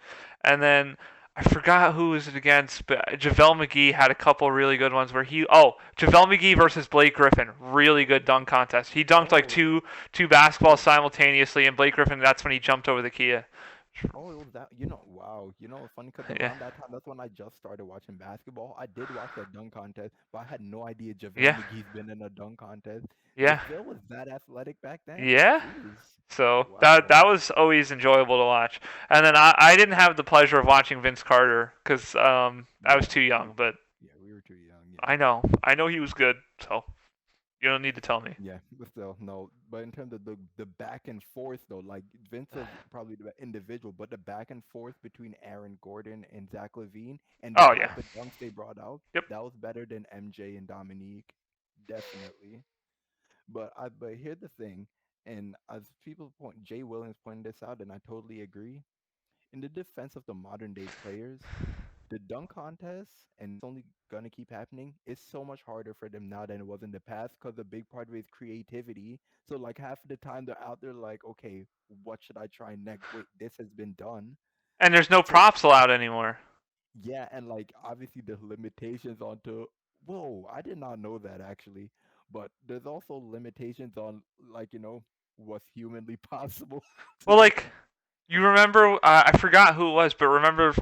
and then I forgot who was it against, but JaVale McGee had a couple really good ones where JaVale McGee versus Blake Griffin, really good dunk contest. He dunked like Oh, two basketballs simultaneously, and Blake Griffin, that's when he jumped over the Kia. Oh, it was that. Wow. It's funny because Yeah, around that time, that's when I just started watching basketball. I did watch that dunk contest, but I had no idea JaVale yeah, McGee's been in a dunk contest. yeah, JaVale was that athletic back then? yeah. Jeez. So that Wow. that was always enjoyable to watch. And then I didn't have the pleasure of watching Vince Carter because I was Yeah. too young. But Yeah, we were too young. Yeah. I know he was good. So you don't need to tell me. Yeah, but still, no. But in terms of the back and forth though, like Vince was probably the individual, but the back and forth between Aaron Gordon and Zach Levine and the Oh yeah. type of dunks they brought out, Yep. that was better than MJ and Dominique, definitely. But here's the thing, and as people point, Jay Williams pointed this out, and I totally agree. In the defense of the modern day players, the dunk contest, and it's only gonna keep happening, it's so much harder for them now than it was in the past because a big part of it is creativity. So like half of the time they're out there like, okay, what should I try next? Wait, this has been done. And there's no So props allowed anymore. yeah, and like obviously the limitations onto whoa, I did not know that actually. But there's also limitations on like, what's humanly possible to Well, do. like you remember, I forgot who it was, but remember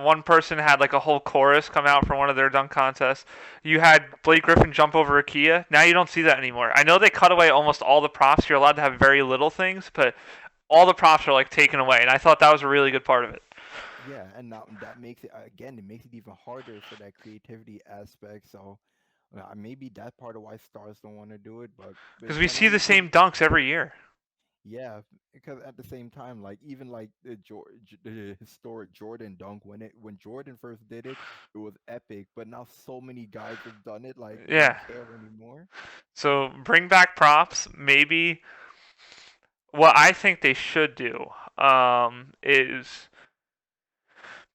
one person had like a whole chorus come out for one of their dunk contests. You had Blake Griffin jump over a Kia. Now you don't see that anymore. I know they cut away almost all the props. You're allowed to have very little things, but all the props are like taken away, and I thought that was a really good part of it. Yeah, and now that makes it again, it makes it even harder for that creativity aspect. So maybe that part of why stars don't want to do it, but Because it's we gonna see the be same dunks every year. yeah, because at the same time, like even like the historic Jordan dunk when Jordan first did it, it was epic. But now so many guys have done it, like we don't Yeah. care anymore. So bring back props. Maybe what I think they should do is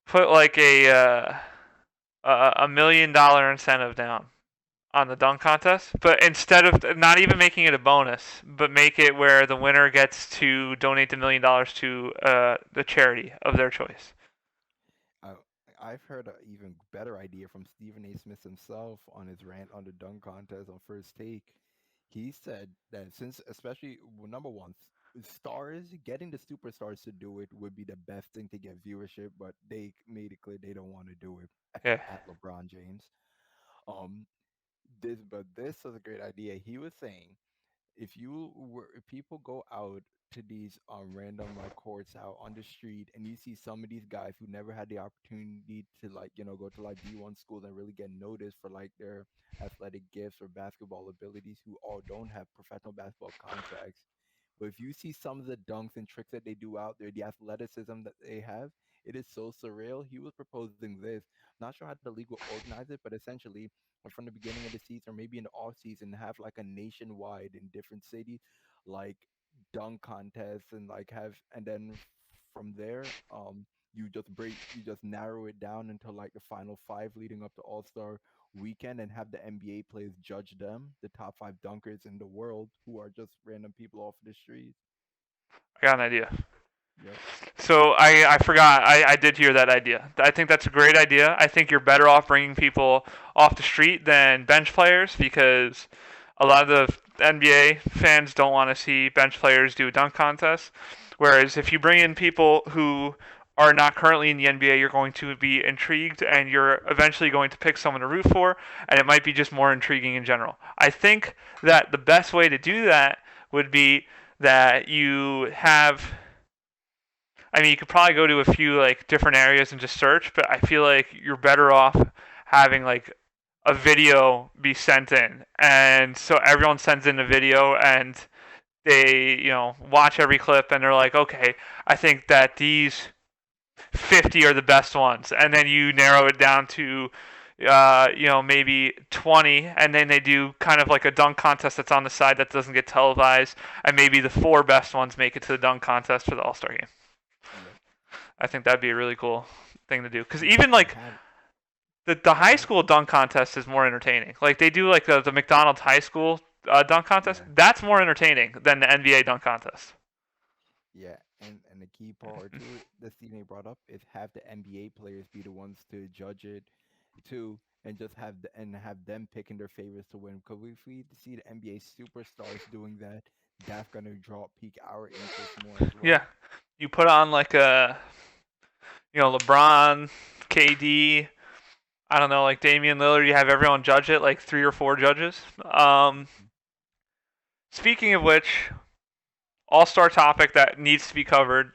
put like a $1 million incentive down on the dunk contest, but instead of not even making it a bonus, but make it where the winner gets to donate the $1 million to the charity of their choice. I I've heard an even better idea from Stephen A. Smith himself on his rant on the dunk contest on First Take. He said that since, especially number one, stars getting the superstars to do it would be the best thing to get viewership, but they made it clear they don't want to do it Yeah, at LeBron James. Um, this was a great idea. He was saying if people go out to these random like courts out on the street and you see some of these guys who never had the opportunity to like go to like D1 schools and really get noticed for like their athletic gifts or basketball abilities who all don't have professional basketball contracts, but if you see some of the dunks and tricks that they do out there, the athleticism that they have, it is so surreal. He was proposing this. Not sure how the league will organize it, but essentially, from the beginning of the season or maybe in the off season, have like a nationwide in different cities, like dunk contests and like have, and then from there, you just narrow it down until like the final five leading up to All-Star Weekend and have the NBA players judge them, the top five dunkers in the world, who are just random people off the street. I got an idea. Yep. So I forgot. I did hear that idea. I think that's a great idea. I think you're better off bringing people off the street than bench players because a lot of the NBA fans don't want to see bench players do a dunk contest. Whereas if you bring in people who are not currently in the NBA, you're going to be intrigued and you're eventually going to pick someone to root for, and it might be just more intriguing in general. I think that the best way to do that would be that you have you could probably go to a few like different areas and just search, but I feel like you're better off having like a video be sent in, and so everyone sends in a video, and they watch every clip, and they're like, okay, I think that these 50 are the best ones, and then you narrow it down to maybe 20, and then they do kind of like a dunk contest that's on the side that doesn't get televised, and maybe the four best ones make it to the dunk contest for the All-Star game. Yep. I think that'd be a really cool thing to do. Because And even and like have the high mhm, school dunk contest is more entertaining. Like they do like the McDonald's high school dunk contest. yeah. That's more entertaining than the NBA dunk contest. Yeah, and the key part to it that Stephen A brought up is have the NBA players be the ones to judge it too, and just have them picking their favorites to win. Because if we see the NBA superstars doing that, that's gonna draw peak our interest more as Yeah, well. you put on like a LeBron, KD. I don't know, like Damian Lillard. You have everyone judge it, like 3 or 4 judges. Speaking of which, all-star topic that needs to be covered.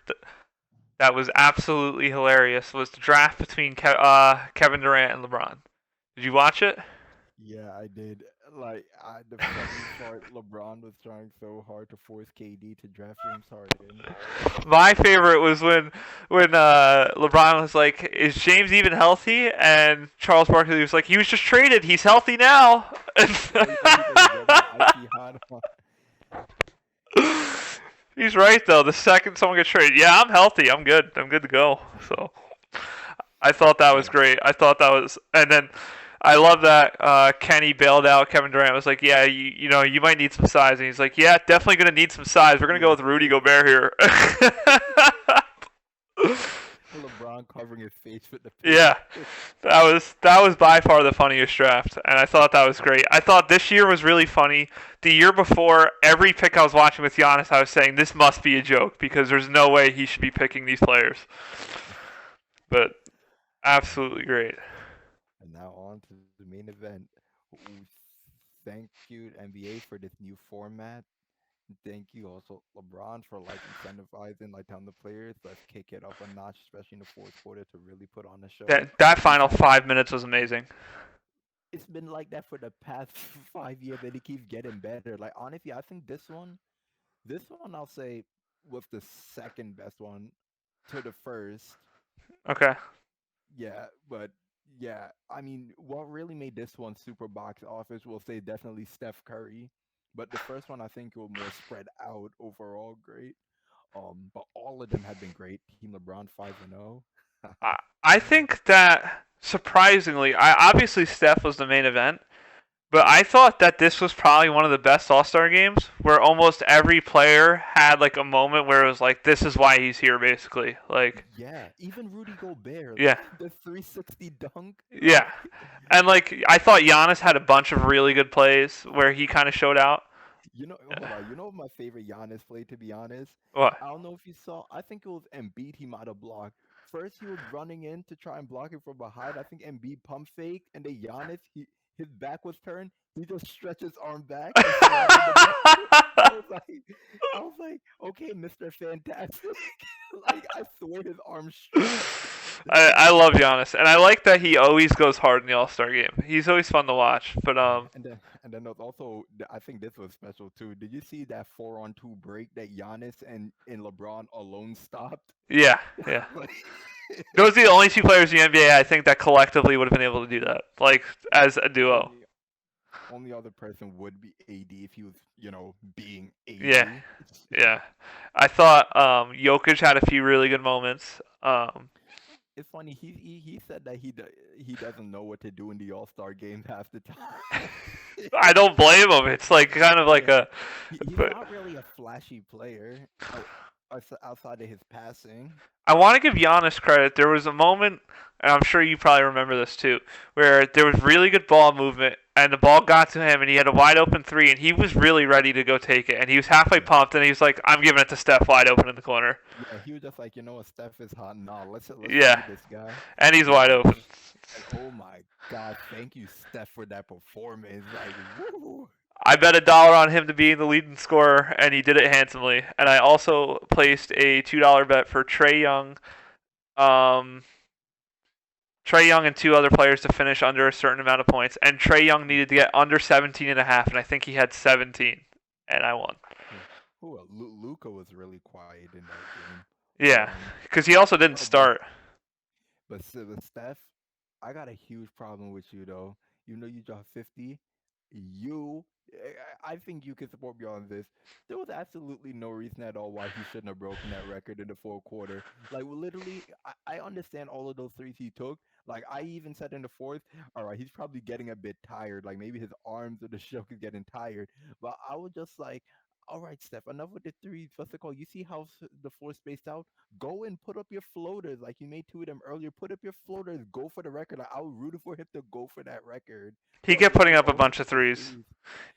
That was absolutely hilarious. Was the draft between Kevin Durant and LeBron. Did you watch it? Yeah, I did. The funny part, LeBron was trying so hard to force KD to draft James Harden. My favorite was when LeBron was like, "Is James even healthy?" And Charles Barkley was like, "He was just traded. He's healthy now." Oh yeah, he said he's rubbing the icy hot on. He's right though. The second someone gets traded, yeah, I'm healthy. I'm good. I'm good to go. So I thought that was Yeah, great. I thought that was, and then I love that Kenny bailed out. Kevin Durant was like, "Yeah, you might need some size," and he's like, "Yeah, definitely gonna need some size. We're gonna go yeah. with Rudy Gobert here." LeBron covering his face with the Yeah, pillow. that was by far the funniest draft, and I thought that was great. I thought this year was really funny. The year before, every pick I was watching with Giannis, I was saying this must be a joke because there's no way he should be picking these players. But absolutely great. And now on to the main event. Thank you NBA for this new format. Thank you also LeBron for like incentivizing like telling the players let's kick it up a notch, especially in the fourth quarter to really put on the show. That We've final had 5 minutes was amazing. it's been like that for the past 5 years and it keeps getting better. Like honestly, I think this one I'll say was the second best one to the first. Okay. Yeah, but yeah, I mean, what really made this one super box office will say definitely Steph Curry, but the first one I think was more spread out overall great. But all of them have been great. Team LeBron 5-0. I think that surprisingly, I obviously Steph was the main event, but I thought that this was probably one of the best All Star games where almost every player had like a moment where it was like, this is why he's here, basically. Like, Yeah, even Rudy Gobert, yeah, the 360 dunk, yeah. And like, I thought Giannis had a bunch of really good plays where he kind of showed out. hold on, you know what my favorite Giannis play to be honest? What? I don't know if you saw. I think it was Embiid. He might have blocked. First, he was running in to try and block it from behind. I think Embiid pump fake, and then Giannis, his back was turned. He just stretched his arm back and slammed in the basket. I was like, I was like, okay, Mister Fantastic. Like I swear his arm stretched. I love Giannis, and I like that he always goes hard in the All Star game. He's always fun to watch. But And then there's also I think this was special too. Did you see that 4-on-2 break that Giannis and LeBron alone stopped? yeah, yeah. Like, Those are the only two players in the NBA I think that collectively would have been able to do that, like as a duo. only only other person would be AD if he was, being Yeah, AD. yeah. I thought Jokic had a few really good moments. It's funny. He said that he doesn't know what to do in the All Star game half the time. I don't blame him. It's like kind of like Yeah, a, he's but not really a flashy player outside of his passing. I want to give Giannis credit. There was a moment, and I'm sure you probably remember this too, where there was really good ball movement, and the ball got to him, and he had a wide open three, and he was really ready to go take it, and he was halfway Yeah, pumped, and he was like, "I'm giving it to Steph wide open in the corner." yeah. He was just like, you know what, Steph is hot. Nah, let's Yeah, feed this guy. and he's Yeah, wide open. and oh my God, thank you, Steph, for that performance. Like, woo. I bet $1 on him to be the leading scorer, and he did it handsomely. And I also placed a $2 bet for um, Trey Young and two other players to finish under a certain amount of points. And Trey Young needed to get under 17 and a half, and I think he had 17, and I won. Yeah. Luca was really quiet in that game. Yeah, because he also didn't Oh, but start. with Steph, I got a huge problem with you though. You know you dropped 50. You, I think you can support me on this. There was absolutely no reason at all why he shouldn't have broken that record in the fourth quarter. Like literally, I understand all of those threes he took. Like I even said in the fourth, all right, he's probably getting a bit tired. Like maybe his arms or the shoulder is getting tired. But I was just like, All right, Steph, enough with the threes. What's it called? You see how the floor spaced out? Go and put up your floaters. Like you made two of them earlier. Put up your floaters. Go for the record. Like, I was rooting for him to go for that record. He But kept putting he up a always bunch of threw threes. threes.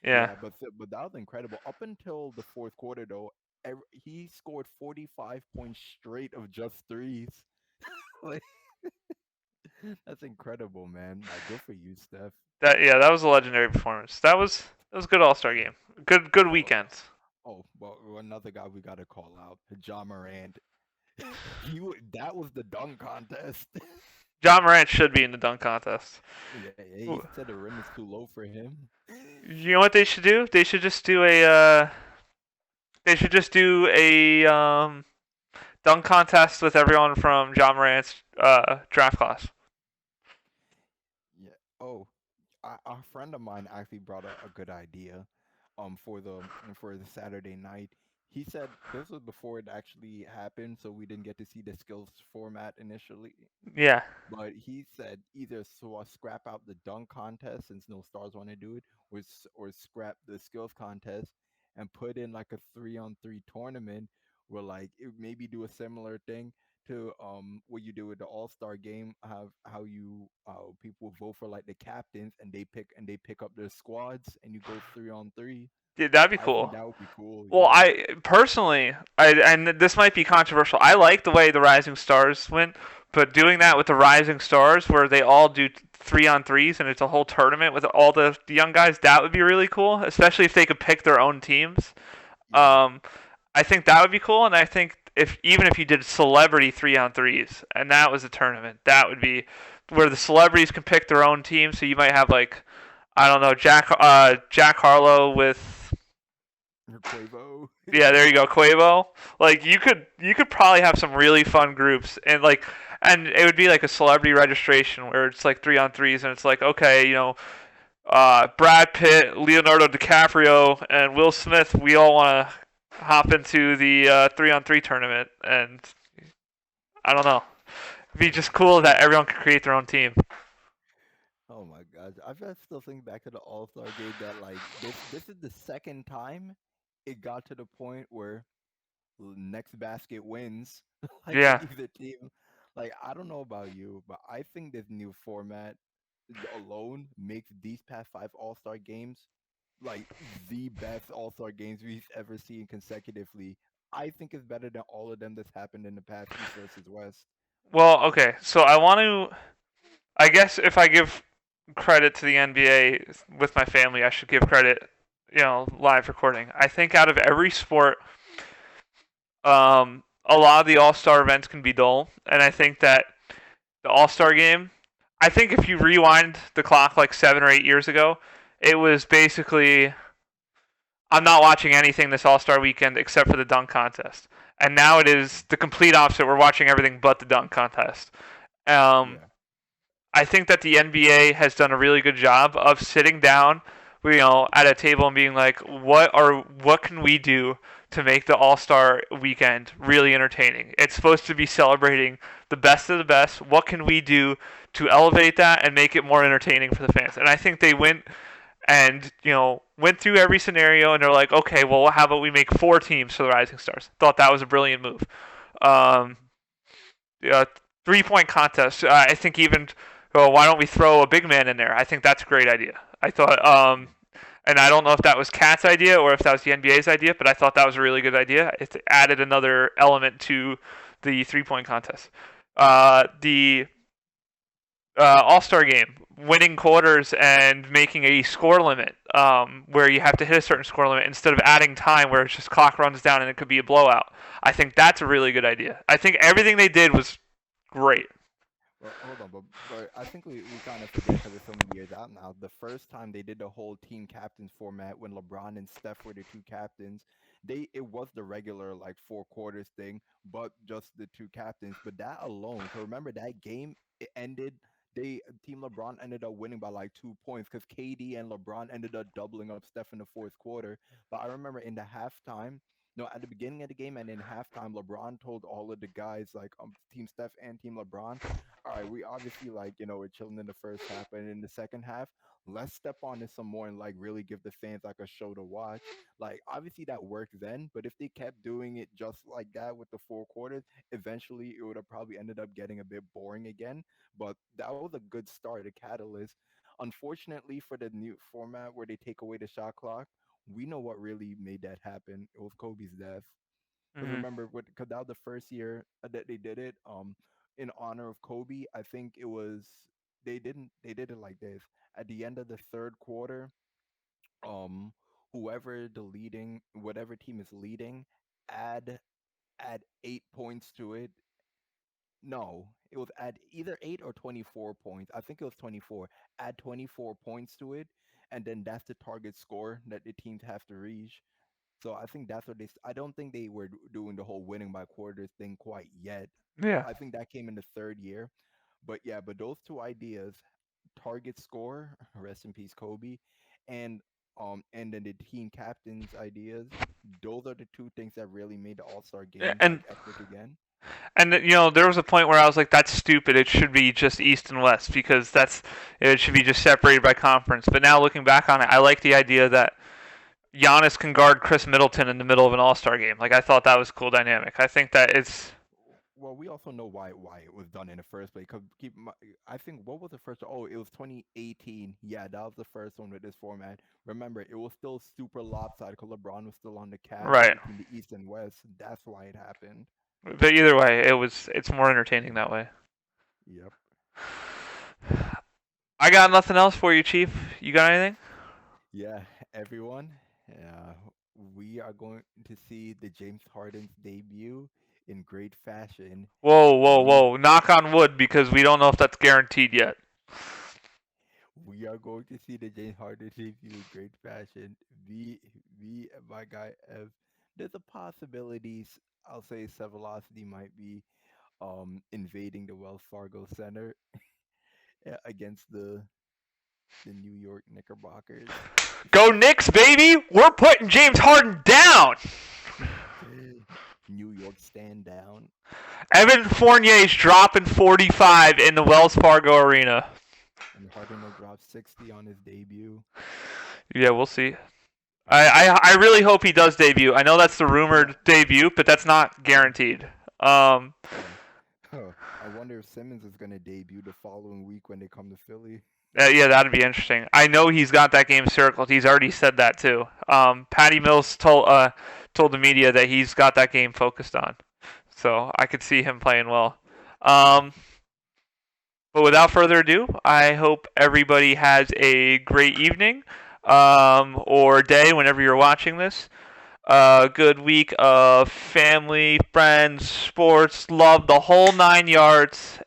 Yeah. Yeah, but that was incredible. Up until the fourth quarter, though, he scored 45 points straight of just threes. Like, that's incredible, man. Like, good for you, Steph. That was a legendary performance. That was a good All-Star game. Good Oh, weekend. but another guy we gotta call out, John Morant. That was the dunk contest. John Morant should be in the dunk contest. Yeah, he said the rim is too low for him. You know what they should do? They should just do a dunk contest with everyone from John Morant's draft class. Yeah. Oh, a friend of mine actually brought a good idea, for the Saturday night. He said this was before it actually happened, so we didn't get to see the skills format initially. Yeah. But he said either scrap out the dunk contest since no stars want to do it, or scrap the skills contest and put in like a 3-on-3 tournament where like maybe do a similar thing to what you do with the All-Star game. Have how you people vote for like the captains and they pick up their squads and you go 3-on-3. Yeah, that'd be I think cool. that would be cool. Well, Yeah. I personally, and this might be controversial. I like the way the Rising Stars went, but doing that with the Rising Stars, where they all do 3-on-3s and it's a whole tournament with all the young guys, that would be really cool. Especially if they could pick their own teams. Yeah. Um, I think that would be cool, and I think if you did celebrity 3-on-3s and that was a tournament, that would be where the celebrities can pick their own team. So you might have like, I don't know, Jack Harlow with, Or Quavo. yeah, there you go, Quavo. Like you could probably have some really fun groups, and it would be like a celebrity registration where it's like 3-on-3s and it's like, okay, Brad Pitt, Leonardo DiCaprio, and Will Smith, we all want to hop into the 3-on-3 tournament, and I don't know, it'd be just cool that everyone could create their own team. Oh my gosh, I just still think back to the All Star game that like this is the second time it got to the point where next basket wins. Like for Yeah. either team. Like I don't know about you, but I think this new format alone makes these past five All Star games like the best All Star games we've ever seen consecutively. I think it's better than all of them that's happened in the past East versus West. Well, okay, so I want to. I guess if I give credit to the NBA with my family, I should give credit, live recording. I think out of every sport, a lot of the All Star events can be dull, and I think that the All Star game. I think if you rewind the clock like 7 or 8 years ago, it was basically I'm not watching anything this All Star weekend except for the dunk contest, and now it is the complete opposite. We're watching everything but the dunk contest. Um, Yeah. I think that the NBA has done a really good job of sitting down, at a table and being like, what can we do to make the All Star weekend really entertaining? It's supposed to be celebrating the best of the best. What can we do to elevate that and make it more entertaining for the fans? And I think they went through every scenario and they're like, okay, well, how about we make 4 teams for the Rising Stars? Thought that was a brilliant move. Um, yeah, 3-point contest. I think even, oh, why don't we throw a big man in there? I think that's a great idea. I thought, and I don't know if that was Cat's idea or if that was the NBA's idea, but I thought that was a really good idea. It added another element to the 3-point contest. The All Star game, winning quarters and making a score limit, where you have to hit a certain score limit instead of adding time where it's just clock runs down and it could be a blowout. I think that's a really good idea. I think everything they did was great. Well, hold on, but I think we kind of forget because it's so many years out now. The first time they did the whole team captains format when LeBron and Steph were the two captains, it was the regular like 4 quarters thing, but just the two captains. But that alone, so remember that game, it ended. Team LeBron ended up winning by like 2 points because KD and LeBron ended up doubling up Steph in the fourth quarter. But I remember in the halftime, no, at the beginning of the game and in halftime, LeBron told all of the guys like Team Steph and Team LeBron, all right, we obviously like we're chilling in the first half, but in the second half, let's step on this some more and like really give the fans like a show to watch. Like obviously that worked then, but if they kept doing it just like that with the 4 quarters, eventually it would have probably ended up getting a bit boring again. But that was a good start, a catalyst. Unfortunately for the new format where they take away the shot clock, we know what really made that happen. It was Kobe's death. Because Hmm. remember, because that was the first year that they did it, in honor of Kobe. I think it was they did it like this. At the end of the third quarter, um, whatever team is leading, add add 8 points to it. No, it was add either 8 or 24 points. I think it was 24. Add 24 points to it, and then that's the target score that the teams have to reach. So I think that's what I don't think they were doing the whole winning by quarters thing quite yet. Yeah. I think that came in the third year. But yeah, but those two ideas, target score, rest in peace Kobe, and and then the team captain's ideas, those are the two things that really made the All-Star Yeah, game And like epic again. there was a point where I was like, "That's stupid. It should be just East and West because it should be just separated by conference." But now looking back on it, I like the idea that Giannis can guard Chris Middleton in the middle of an All Star game. Like I thought that was a cool dynamic. I think that it's Well, we also know why it was done in the first place. Cause I think what was the first? Oh, it was 2018. Yeah, that was the first one with this format. Remember, it was still super lopsided because LeBron was still on the Cavs right. between the East and West. That's why it happened. But either way, it's more entertaining that way. Yep. I got nothing else for you, Chief. You got anything? Yeah, everyone. Uh, we are going to see the James Harden's debut in great fashion. Whoa, whoa, We whoa! Knock on wood because we don't know if that's guaranteed yet. we are going to see the James Harden debut in great fashion. We my guy Ev. There's a possibility. I'll say SEVelocity might be invading the Wells Fargo Center against the New York Knickerbockers. Go Knicks, baby! We're putting James Harden down. New York stand down. Evan Fournier's dropping 45 in the Wells Fargo Arena. And Harden will drop 60 on his debut. Yeah, we'll see. I really hope he does debut. I know that's the rumored debut, but that's not guaranteed. Oh. I wonder if Simmons is going to debut the following week when they come to Philly. Yeah, that'd be interesting. I know he's got that game circled. He's already said that too. Patty Mills told the media that he's got that game focused on, so I could see him playing well. But without further ado, I hope everybody has a great evening or day whenever you're watching this. Good week of family, friends, sports, love, the whole 9 yards.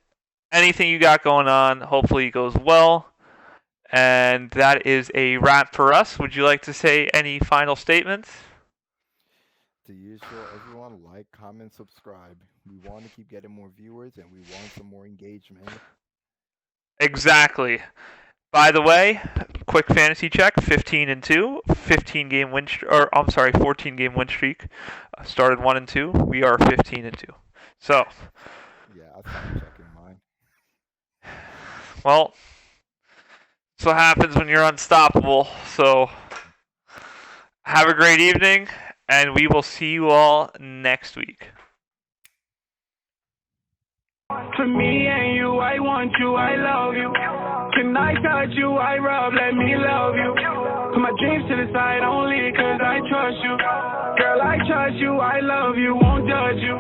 Anything you got going on, hopefully it goes well. And that is a wrap for us. Would you like to say any final statements? To usual, everyone like, comment, subscribe. We want to keep getting more viewers and we want some more engagement. Exactly. By the way, quick fantasy check: 15-2, 15-game win, or I'm sorry, 14-game win streak. Started 1-2. We are 15-2. So. Yeah, I started checking mine. Well, that's what happens when you're unstoppable. So, have a great evening, and we will see you all next week. To me and you, I want you, I love you. Can I touch you, I rub, let me love you. Put my dreams to the side only cause I trust you. Girl, I trust you, I love you, won't judge you.